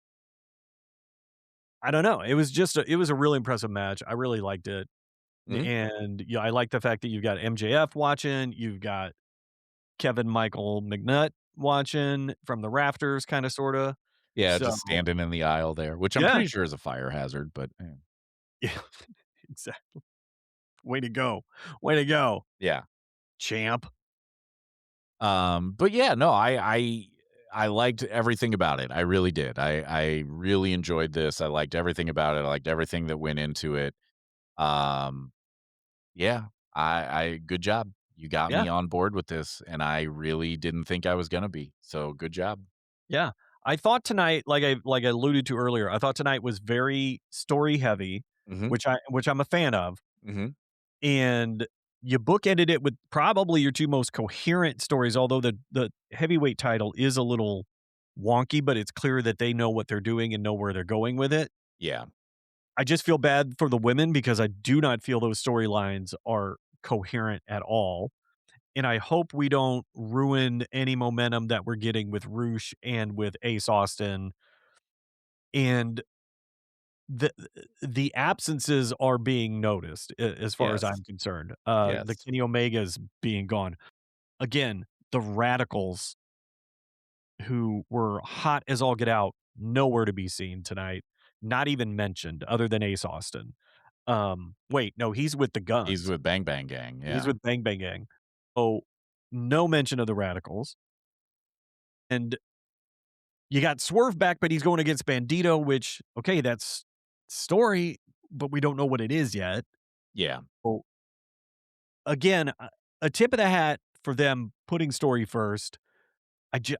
I don't know. It was a really impressive match. I really liked it, Mhm. and yeah, I like the fact that you've got MJF watching, you've got Kevin Michael McNutt watching from the rafters, kind of, sorta. Yeah, So just standing in the aisle there, which I'm yeah, pretty sure is a fire hazard, but, yeah, exactly. Way to go, way to go, yeah. champ. But yeah, no, I liked everything about it. I really did. I really enjoyed this. I liked everything about it. I liked everything that went into it. Um, yeah, I good job. You got Yeah, me on board with this, and I really didn't think I was gonna be. So good job. yeah. I thought tonight, like I alluded to earlier, I thought tonight was very story heavy, Mhm. which I'm a fan of. Mhm. And you bookended it with probably your 2 most coherent stories, although the heavyweight title is a little wonky, but it's clear that they know what they're doing and know where they're going with it. Yeah. I just feel bad for the women because I do not feel those storylines are coherent at all, and I hope we don't ruin any momentum that we're getting with Roosh and with Ace Austin, and the the absences are being noticed as far as Yes. I'm concerned. The Yes. Kenny Omegas being gone. Again, the Radicals who were hot as all get out, nowhere to be seen tonight, not even mentioned other than Ace Austin. Wait, no, he's with the He's Guns. with Bang Bang Gang. He's Yeah. with Bang Bang Gang. Oh, no mention of the Radicals. And you got Swerve back, but he's going against Bandido, which, okay, that's story, but we don't know what it is yet. Yeah. Oh, again, a tip of the hat for them putting story first.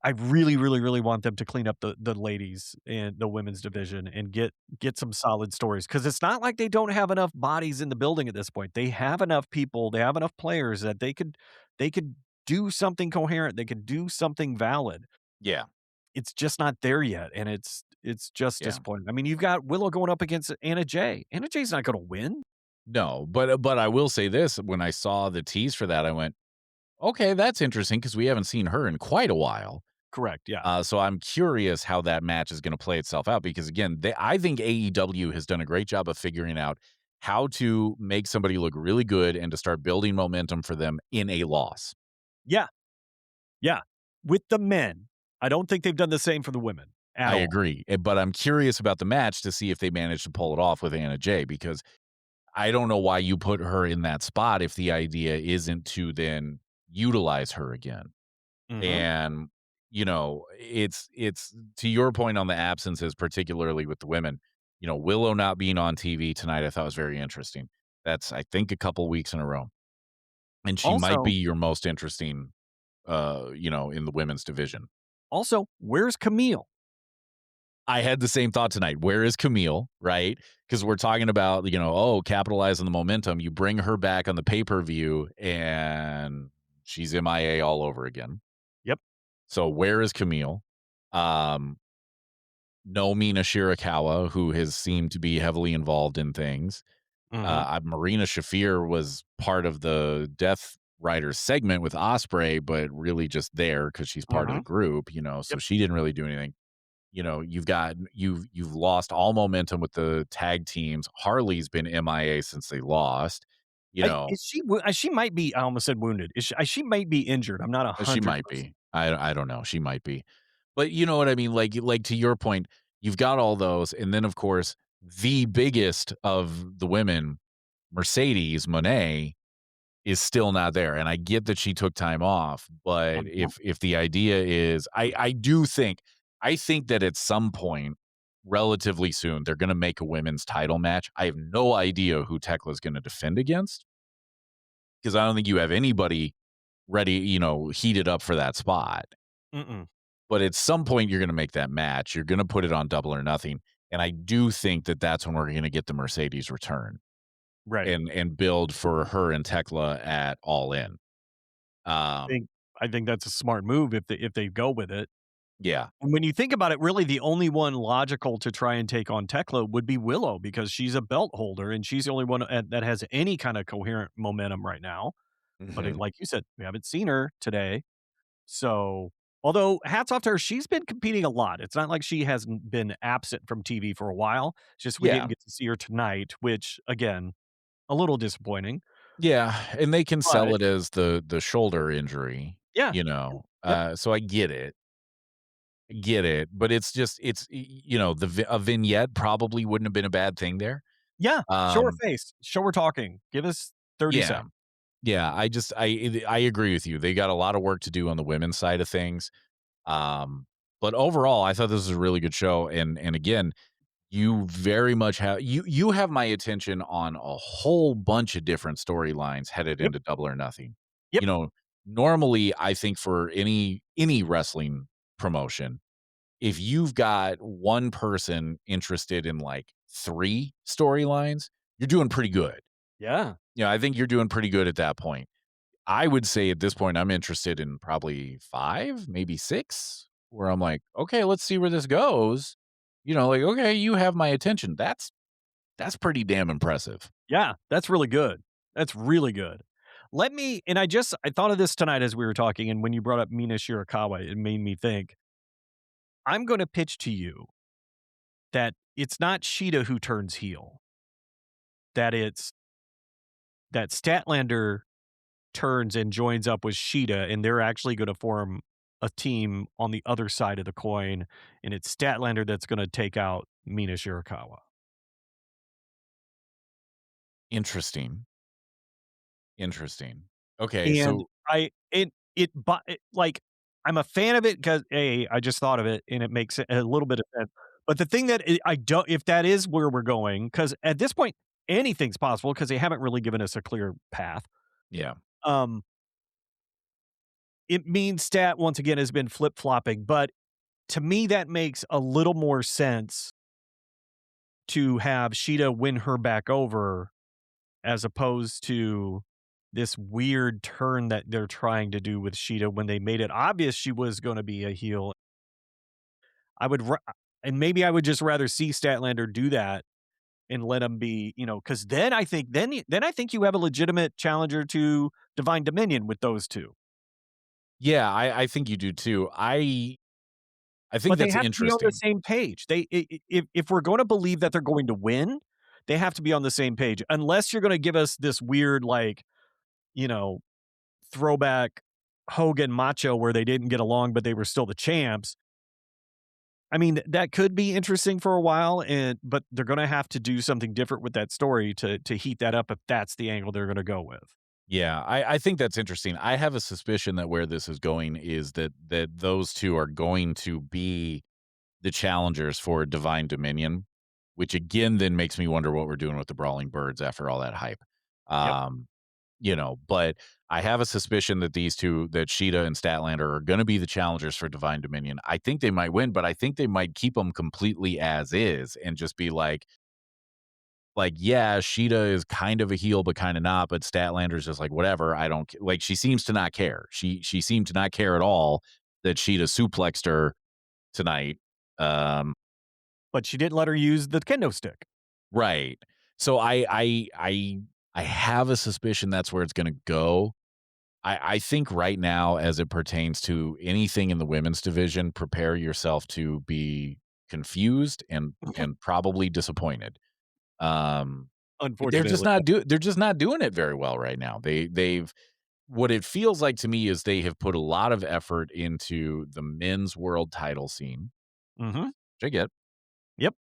I really, really, really want them to clean up the ladies and the women's division and get some solid stories because it's not like they don't have enough bodies in the building at this point. They have enough people, they have enough players that they could do something coherent, they could do something valid. Yeah. It's just not there yet, and it's just Yeah. disappointing. I mean, you've got Willow going up against Anna Jay. Anna Jay's not gonna win. No, but I will say this, when I saw the tease for that, I went, "Okay, that's interesting because we haven't seen her in quite a while." Correct, yeah. So I'm curious how that match is gonna play itself out because again, I think AEW has done a great job of figuring out how to make somebody look really good and to start building momentum for them in a loss. Yeah, yeah. With the men, I don't think they've done the same for the women at I all. agree, but I'm curious about the match to see if they manage to pull it off with Anna Jay because I don't know why you put her in that spot if the idea isn't to then utilize her again. Mhm. And, it's to your point on the absences, particularly with the women, Willow not being on TV tonight, I thought was very interesting. That's, I think, a couple weeks in a row. And she might be Also your most interesting, in the women's division. Also, where's Camille? I had the same thought tonight. Where is Camille? Right? Because we're talking about, oh, capitalize on the momentum. You bring her back on the pay per view and she's MIA all over again. Yep. So where is Camille? Um, no Mina Shirakawa, who has seemed to be heavily involved in things. Mhm. Marina Shafir was part of the Death Riders segment with Osprey, but really just there because she's part of the Mhm. group, so Yep. she didn't really do anything. You've lost all momentum with the tag teams. Harley's been MIA since they lost. you know? She might be I almost said wounded. She might be injured. I'm not She 100%. might be. I don't know, she might be. But you know what I mean? Like to your point, you've got all those, and then, of course, the biggest of the women, Mercedes Moné, is still not there, and I get that she took time off, but Mhm. if the idea is I think that at some point, relatively soon, they're gonna make a women's title match. I have no idea who Tekla's gonna defend against, because I don't think you have anybody ready, heated up for that spot. Mm-mm. But at some point, you're gonna make that match. You're gonna put it on Double or Nothing, and I do think that that's when we're gonna get the Mercedes return Right. and build for her and Tekla at All In. Um, Think I think that's a smart move if they go with it. yeah. And when you think about it, really the only one logical to try and take on Tekla would be Willow because she's a belt holder and she's the only one that has any kind of coherent momentum right now. But Mhm. like you said, we haven't seen her today. So, although hats off to her, she's been competing a lot. It's not like she hasn't been absent from TV for a while. It's just we didn't Yeah. get to see her tonight, which again, a little disappointing. Yeah, and they can sell But it as the shoulder injury, yeah. Yep. so I get it, but it's just a vignette probably wouldn't have been a bad thing there. Yeah. Show her Um, face. Show her talking. Give us 30 yeah. seconds. Yeah, I agree with you. They got a lot of work to do on the women's side of things. But overall, I thought this was a really good show, and again, you very much you have my attention on a whole bunch of different storylines headed Yep. into Double or Nothing. Yep. You know, normally, I think for any wrestling promotion, if you've got one person interested in, like, 3 storylines, you're doing pretty good. Yeah. I think you're doing pretty good at that point. I would say at this point, I'm interested in probably 5, maybe 6, where I'm like, "Okay, let's see where this goes." Like, "Okay, you have my attention." That's pretty damn impressive. Yeah. That's really good. That's really good. I thought of this tonight as we were talking, and when you brought up Mina Shirakawa, it made me think, I'm gonna pitch to you that it's not Sheeta who turns heel, that it's that Statlander turns and joins up with Sheeta, and they're actually gonna form a team on the other side of the coin, and it's Statlander that's gonna take out Mina Shirakawa. Interesting. Interesting. Okay, And so I it bu it like, I'm a fan of it because A, I just thought of it, and it makes a little bit of sense. But the thing that I don't if that is where we're going, because at this point, anything's possible because they haven't really given us a clear path. yeah. Um, it means Stat, once again, has been flip-flopping, but to me, that makes a little more sense to have Sheeta win her back over as opposed to this weird turn that they're trying to do with Sheeta when they made it obvious she was gonna be a heel. I would ra and maybe I would just rather see Statlander do that and let him be, because then I think you have a legitimate challenger to Divine Dominion with those 2. Yeah, I think you do too. I think But they that's have to be on the interesting. same page. They I if we're gonna believe that they're going to win, they have to be on the same page, unless you're gonna give us this weird, like, you know, throwback Hogan Macho where they didn't get along, but they were still the champs. I mean, that could be interesting for a while, but they're gonna have to do something different with that story to heat that up if that's the angle they're gonna go with. Yeah, I think that's interesting. I have a suspicion that where this is going is that those 2 are going to be the challengers for Divine Dominion, which again then makes me wonder what we're doing with the Brawling Birds after all that hype. Yep. But I have a suspicion that these 2, that Sheeta and Statlander, are gonna be the challengers for Divine Dominion. I think they might win, but I think they might keep them completely as is and just be yeah, Sheeta is kind of a heel, but kinda not, but Statlander's just like, "Whatever, I don't c," like, she seems to not care. She seemed to not care at all that Sheeta suplexed her tonight. Um But she didn't let her use the kendo stick. Right. So I have a suspicion that's where it's gonna go. I think right now, as it pertains to anything in the women's division, prepare yourself to be confused and probably disappointed. Um, unfortunately. they're just not doing it very well right now. They've what it feels like to me is they have put a lot of effort into the men's world title scene, Mhm. which I get. Yep,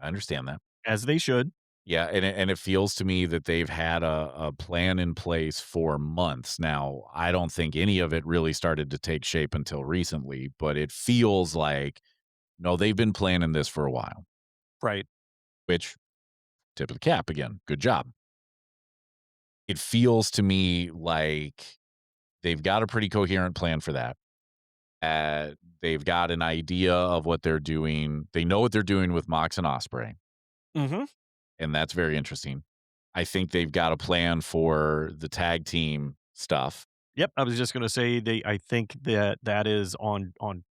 I understand that. as they should. Yeah, and it feels to me that they've had a plan in place for months now. I don't think any of it really started to take shape until recently, but it feels like, no, they've been planning this for a while, Right. which tip of the cap again, good job. It feels to me like they've got a pretty coherent plan for that. They've got an idea of what they're doing. They know what they're doing with Mox and Osprey, Mhm. and that's very interesting. I think they've got a plan for the tag team stuff. Yep, I was just gonna say I think that that is on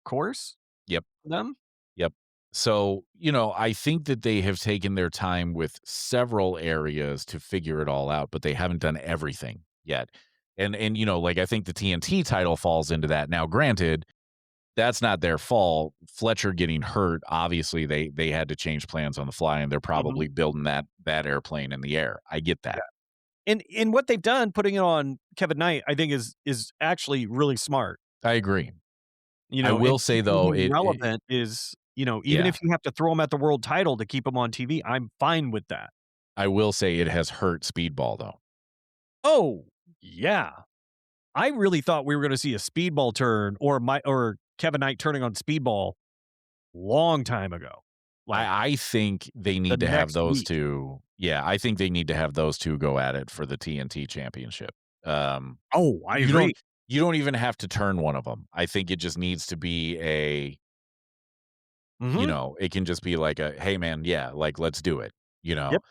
course Yep, for them. yep. So, I think that they have taken their time with several areas to figure it all out, but they haven't done everything yet. And like I think the TNT title falls into that. Now, granted, that's not their fault. Fletcher getting hurt, obviously they had to change plans on the fly, and they're Mhm. probably building that airplane in the air. I get that. And what they've done, putting it on Kevin Knight, I think is actually really smart. I agree. You I know, will and say keeping though, him relevant is, even yeah, if you have to throw him at the world title to keep him on TV, I'm fine with that. I will say it has hurt Speedball though. Oh, yeah. I really thought we were gonna see a Speedball turn or Kevin Knight turning on Speedball long time ago. Like, I think they the need to have next those week. 2. Yeah, I think they need to have those 2 go at it for the TNT championship. Um, Oh, I you agree. don't even have to turn one of them. I think it just needs to be Mhm. it can just be like a, "Hey man, yeah, like let's do it," you know? Yep.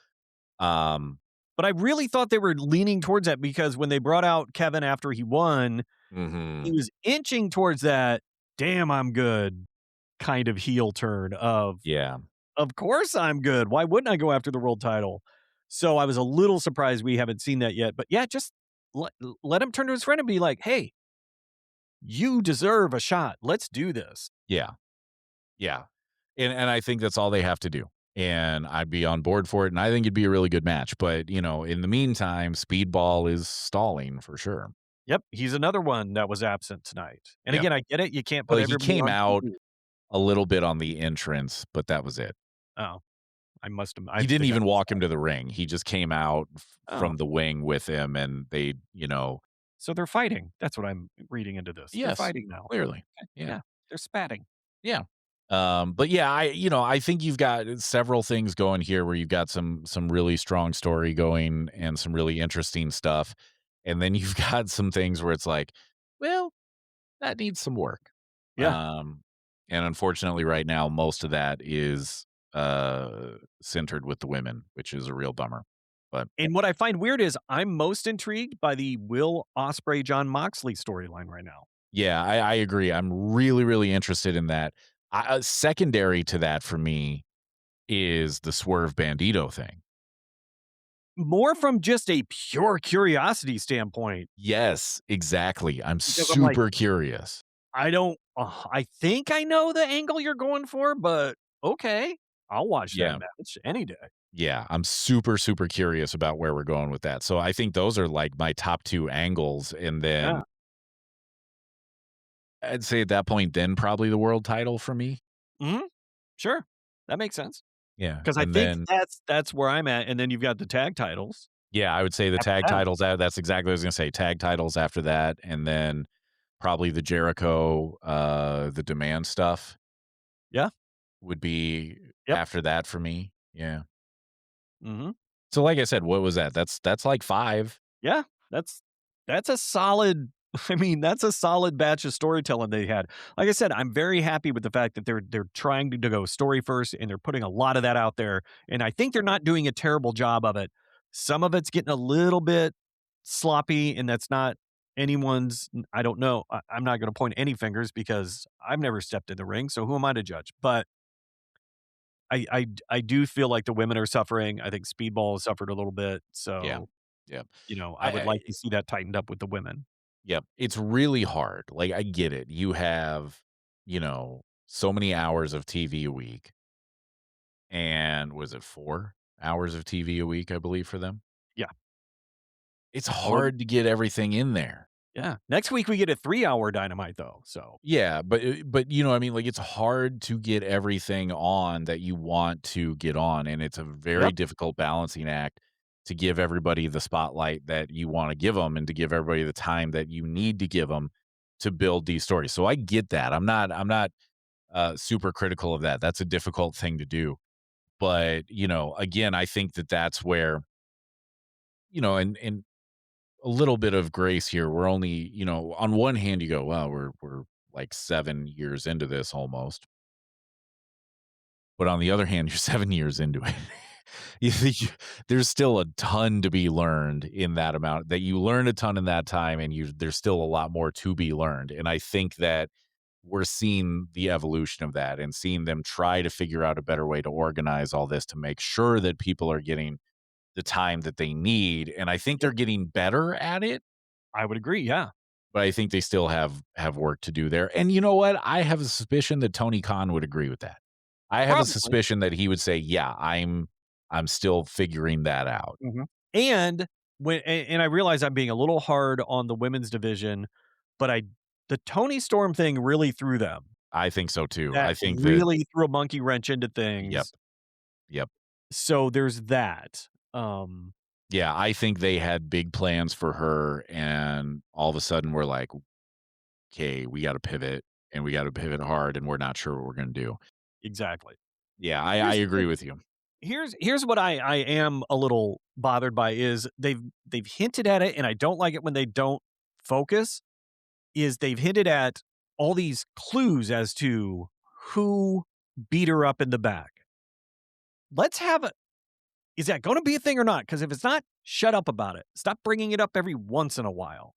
Um, But I really thought they were leaning towards that because when they brought out Kevin after he won, he mhm. was inching towards that, "Damn, I'm good," kind of heel turn Yeah. of course I'm good. Why wouldn't I go after the world title?" So I was a little surprised we haven't seen that yet. But yeah, just let him turn to his friend and be like, "Hey, you deserve a shot. Let's do this." Yeah. Yeah. And I think that's all they have to do. And I'd be on board for it, and I think it'd be a really good match. But, in the meantime, Speedball is stalling for sure. Yep, he's another one that was absent tonight. And Yep. again, I get it. You can't Well, put he everybody came on out TV. a little bit on the entrance, but that was it. Oh, I He didn't think I even missed walk him to the ring. He just came out that. Oh, from the wing with him, and so they're fighting. That's what I'm reading into this. They're yes, fighting now. clearly. Okay, Yeah. yeah, they're spatting. Yeah. But yeah, I think you've got several things going here where you've got some really strong story going and some really interesting stuff. And then you've got some things where it's like, well, that needs some work. Yeah. Um, and unfortunately right now, most of that is centered with the women, which is a real bummer. But And what I find weird is I'm most intrigued by the Will Ospreay John Moxley storyline right now. yeah, I agree. I'm really, really interested in that. Secondary to that for me is the Swerve Bandido thing. More from just a pure curiosity standpoint, Yes, exactly. I'm because I'm like, super curious. I think I know the angle you're going for, but okay, I'll watch that Yeah. match any day. Yeah, I'm super, super curious about where we're going with that. So I think those are like my top 2 angles, and Yeah. then I'd say at that point, then probably the world title for me. Mhm. Sure. That makes sense. Yeah, Because I and think then that's where I'm at, and then you've got the tag titles yeah, I would say the after tag that. titles, that's exactly what I was gonna say, tag titles after that, and then probably the Jericho, the demand stuff Yeah. would be Yep. after that for me. Yeah. Mhm. So like I said, what was that? That's like 5. Yeah, that's a solid I mean, that's a solid batch of storytelling they had. Like I said, I'm very happy with the fact that they're trying to go story first, and they're putting a lot of that out there, and I think they're not doing a terrible job of it. Some of it's getting a little bit sloppy, and that's not anyone's I don't know. I'm not gonna point any fingers because I've never stepped in the ring, so who am I to judge? But I do feel like the women are suffering. I think Speedball has suffered a little bit, Yeah. so Yeah. I would I like to see that tightened up with the women. Yep. It's really hard. Like, I get it. You have, so many hours of TV a week, and was it 4? hours of TV a week, I believe, for them. Yeah. It's Oh, hard to get everything in there. yeah. Next week we get a 3-hour Dynamite though. So Yeah, but you know what I mean? Like, it's hard to get everything on that you want to get on, and it's a very yep. difficult balancing act to give everybody the spotlight that you wanna give them, and to give everybody the time that you need to give them to build these stories. So I get that. I'm not super critical of that. That's a difficult thing to do. But, again, I think that that's where, and a little bit of grace here. We're only, on one hand, you go, "Well, we're like 7 years into this almost." But on the other hand, you're 7 years into it. You think there's still a ton to be learned in that amount that you learned a ton in that time, and there's still a lot more to be learned. And I think that we're seeing the evolution of that and seeing them try to figure out a better way to organize all this to make sure that people are getting the time that they need. And I think they're Yep. getting better at it, I would agree. Yeah. but I think they still have work to do there. And you know what? I have a suspicion that Tony Khan would agree with that. I have a Probably. suspicion that he would say, "Yeah, I'm still figuring that out." Mhm. And and I realize I'm being a little hard on the women's division, but the Tony Storm thing really threw them. I think so too. That I think that really threw a monkey wrench into yep, things. yep. So there's that. Um, Yeah, I think they had big plans for her, and all of a sudden we're like, "Okay, we gotta pivot, and we gotta pivot hard, and we're not sure what we're gonna do." exactly. Yeah, I Here's the agree thing. with you. Here's what I am a little bothered by is they've hinted at it, and I don't like it when they don't focus. Is they've hinted at all these clues as to who beat her up in the back. Let's have a is that gonna be a thing or not? Because if it's not, shut up about it. Stop bringing it up every once in a while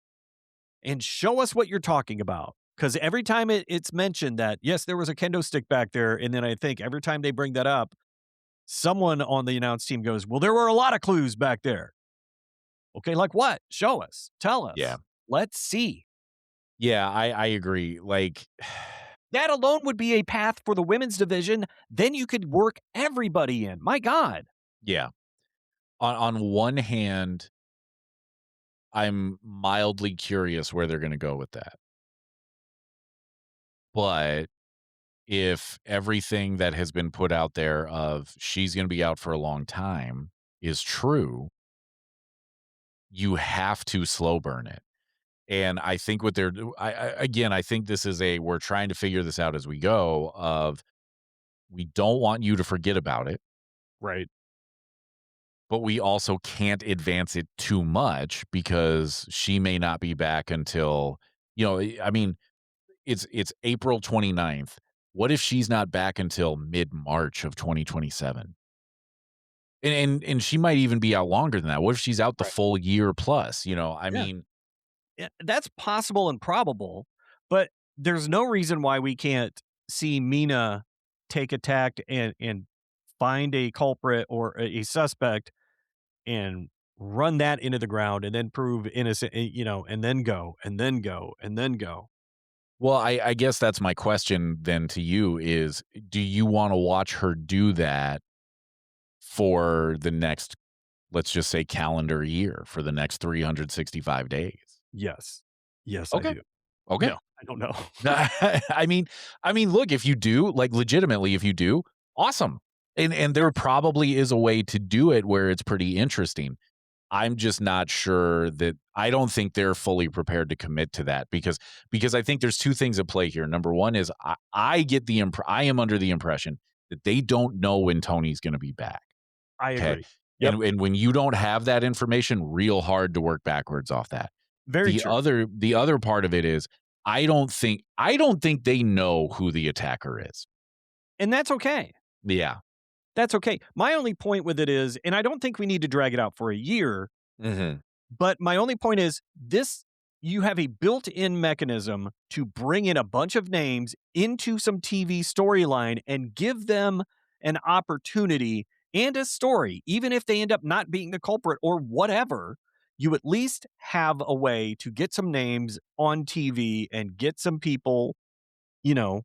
and show us what you're talking about. Because every time it's mentioned that, yes, there was a kendo stick back there, and then I think every time they bring that up, someone on the announce team goes, "Well, there were a lot of clues back there." Okay, like what? Show us. Tell Yeah. us. Let's see. Yeah, I agree, like That alone would be a path for the women's division. Then you could work everybody in. My God. yeah. On one hand, I'm mildly curious where they're gonna go with that, but if everything that has been put out there of she's gonna be out for a long time is true, you have to slow burn it. And I think what they're do I think this is we're trying to figure this out as we go of, we don't want you to forget about it, Right. but we also can't advance it too much because she may not be back until, I mean, it's April 29th. What if she's not back until mid-March of 2027? And she might even be out longer than that. What if she's out the Right. full year plus, I Yeah. mean, Yeah, that's possible and probable, but there's no reason why we can't see Mina take a tact and find a culprit or a suspect and run that into the ground and then prove innocent, and then go and then go and then go. well, I guess that's my question then to you is, do you wanna watch her do that for the next, let's just say, calendar year, for the next 365 days? Yes. Yes, I Okay, do. okay. No, I don't know. I mean look, if you do, like, legitimately, if you do, awesome. And there probably is a way to do it where it's pretty interesting. I'm just not sure that I don't think they're fully prepared to commit to that because I think there's 2 things at play here. Number 1 is I am under the impression that they don't know when Tony's gonna be back, I okay? agree. Yep. And when you don't have that information, real hard to work backwards off that. Very true. The other part of it is I don't think they know who the attacker is. And that's okay. Yeah. That's okay. My only point with it is, and I don't think we need to drag it out for a year. Mhm. But my only point is this you have a built-in mechanism to bring in a bunch of names into some TV storyline and give them an opportunity and a story, even if they end up not being the culprit or whatever, you at least have a way to get some names on TV and get some people, you know,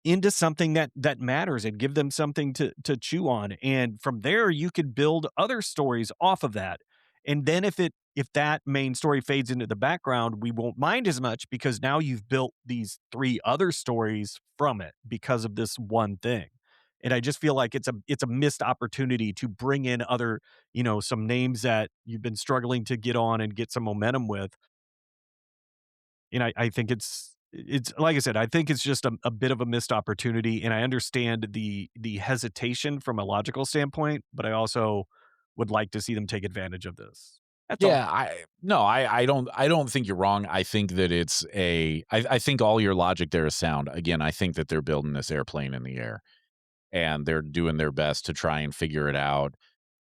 into something that matters and give them something to chew on. And from there, you could build other stories off of that. And then if that main story fades into the background, we won't mind as much because now you've built these 3 other stories from it because of this one thing. And I just feel like it's a missed opportunity to bring in other, some names that you've been struggling to get on and get some momentum with. And I think it's like I said, I think it's just a bit of a missed opportunity, and I understand the hesitation from a logical standpoint, but I also would like to see them take advantage of this. That's all. Yeah, I don't think you're wrong. I think that I think all your logic there is sound. Again, I think that they're building this airplane in the air and they're doing their best to try and figure it out.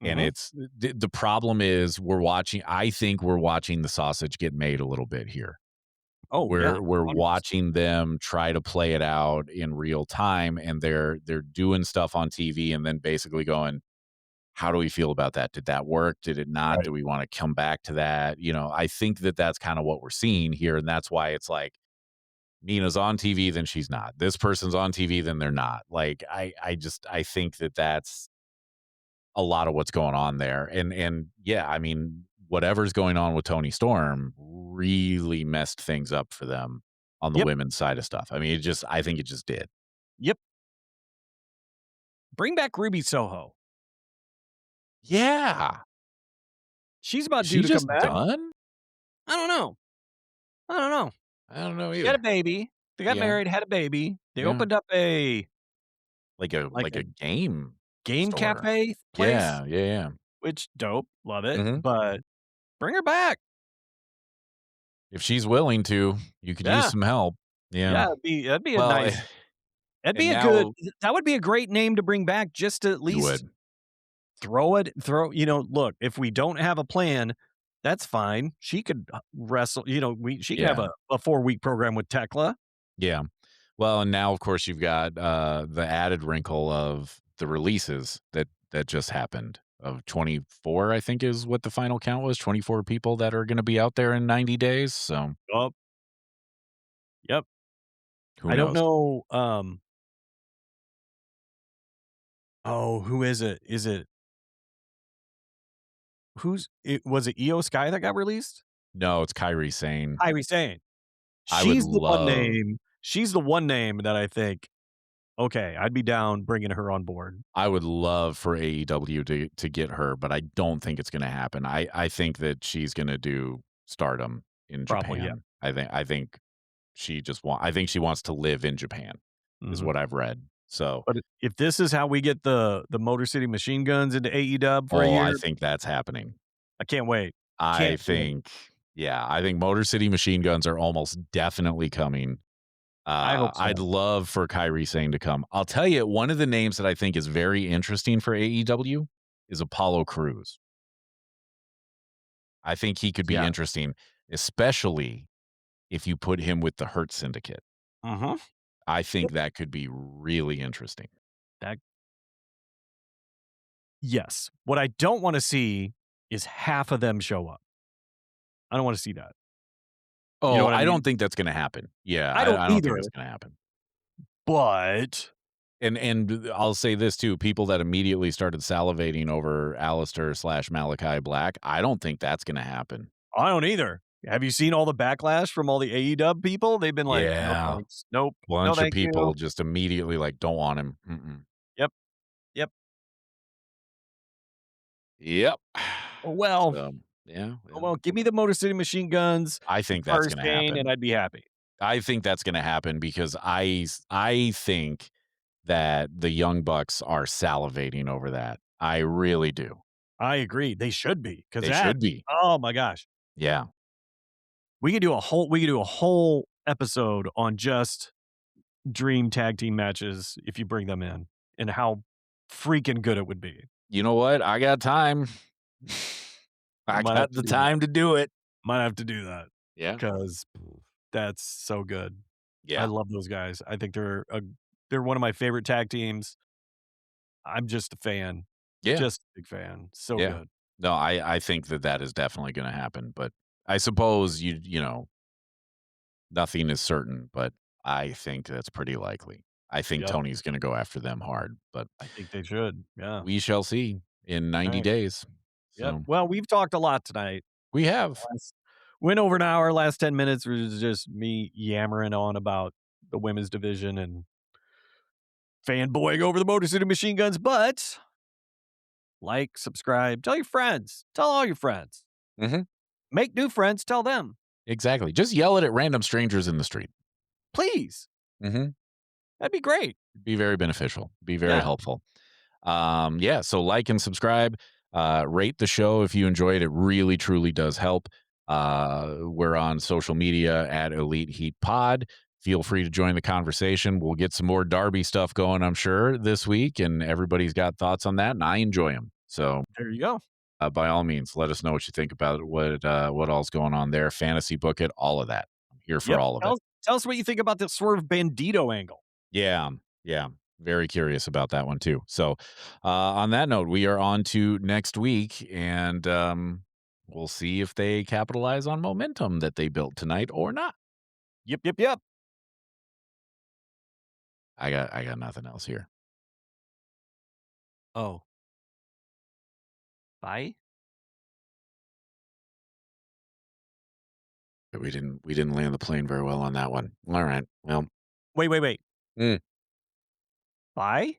And Mhm. the problem is I think we're watching the sausage get made a little bit here. Oh, yeah, We're 100%. watching them try to play it out in real time, and they're doing stuff on TV and then basically going, how do we feel about that? Did that work? Did it not? Right. Do we want to come back to that? I think that that's kind of what we're seeing here. And that's why it's like Nina's on TV, then she's not. This person's on TV, then they're not. Like, I think that that's a lot of what's going on there. And yeah, I mean, whatever's going on with Tony Storm really messed things up for them on the Yep, women's side of stuff. I mean, I think it just did. yep. Bring back Ruby Soho. Yeah. She's Is about due she to come just back. done? I don't know. I don't know. I don't know She had a either. baby. They got Yeah. married, had a baby. They Yeah. opened up a like Like a a game game store. cafe place, Yeah, yeah, yeah. which dope, love it, Mhm. but bring her back. If she's willing to, you could use Yeah. some help. Yeah. Yeah, that'd be a Well, nice that'd and be a good now that would be a great name to bring back just to at you least would. look, if we don't have a plan, that's fine. She could wrestle, she could have Yeah. a 4-week program with Tekla. Yeah. Well, and now, of course, you've got, the added wrinkle of the releases that just happened of 24, I think is what the final count was, 24 people that are gonna be out there in 90 days, so Oh, yep. who I don't knows? know, who is it? Was it Io Sky that got released? No, it's Kyrie Sane. Irie Sane. I would She's the one name that I think, "Okay, I'd be down bringing her on board." I would love for AEW to get her, but I don't think it's gonna happen. I think that she's gonna do Stardom in Probably, yeah. Japan. I think I think she wants to live in Japan, is Mhm. what I've read. So, But if this is how we get the Motor City Machine Guns into AEW for a I year, think that's happening. I can't wait. I Can't wait. think yeah, I think Motor City Machine Guns are almost definitely coming. I hope I'd so. love for Kyrie Sane to come. I'll tell you, one of the names that I think is very interesting for AEW is Apollo Crews. I think he could be Yeah. interesting, especially if you put him with the Hurt Syndicate. Mhm. I think Yep. that could be really interesting. That Yes. What I don't wanna see is half of them show up. I don't wanna see that. You know Oh, what I I mean? don't think that's gonna happen. Yeah, I don't I don't think either, that's gonna happen. but And I'll say this too, people that immediately started salivating over Alistair/Malachi Black, I don't think that's gonna happen. I don't either. Have you seen all the backlash from all the AEW people? They've been like, "No Yeah. thanks. Nope. No, Bunch of thank people you." just immediately like, "Don't want him." Mm-mm. Yep. Yep. Yep. Oh, well. So, yeah, Oh, yeah. well, give me the Motor City Machine Guns I and think that's First gonna Stain, and happen. I'd be happy. I think that's gonna happen because I think that the Young Bucks are salivating over that. I really do. I agree. They should be because They that should be. oh my gosh. Yeah. We could do a whole episode on just dream tag team matches if you bring them in and how freaking good it would be. You know what? I got time. I I might have got to the do that. time to do it. Might have to do that Yeah. because that's so good. I Yeah. love those guys. I think they're one of my favorite tag teams. I'm just a fan. Yeah. Just a big fan. So Yeah. good. No, I think that that is definitely gonna happen, but I suppose nothing is certain, but I think that's pretty likely. I think Yep. Tony's going to go after them hard, but I think they should. Yeah. we shall see in All 90 right. days. Yep. So Well, we've talked a lot tonight. we have. Went over an hour. Last 10 minutes was just me yammering on about the women's division and fanboying over the Motor City Machine Guns. But like, subscribe, tell your friends, tell all your friends, Mm-hmm. make new friends, tell them, Exactly. Just yell it at random strangers in the street. please. Mm-hmm. That'd be great. Be very beneficial. Be very Yeah. helpful. Yeah. So like and subscribe. Rate the show if you enjoy it. It really, truly does help. We're on social media at Elite Heat Pod. Feel free to join the conversation. We'll get some more Darby stuff going, I'm sure, this week, and everybody's got thoughts on that, and I enjoy them. So There you go. by all means, let us know what you think about it, what all's going on there. Fantasy book it, all of that. I'm here for Yep. all of it. Tell us what you think about the Swerve Bandido angle. Yeah, yeah. Very curious about that one too. So, on that note, we are on to next week, and we'll see if they capitalize on momentum that they built tonight or not. Yep, yep, yep. I got nothing else here. Oh. Bye. We didn't land the plane very well on that one. All right. Well. Wait. Mm. Bye.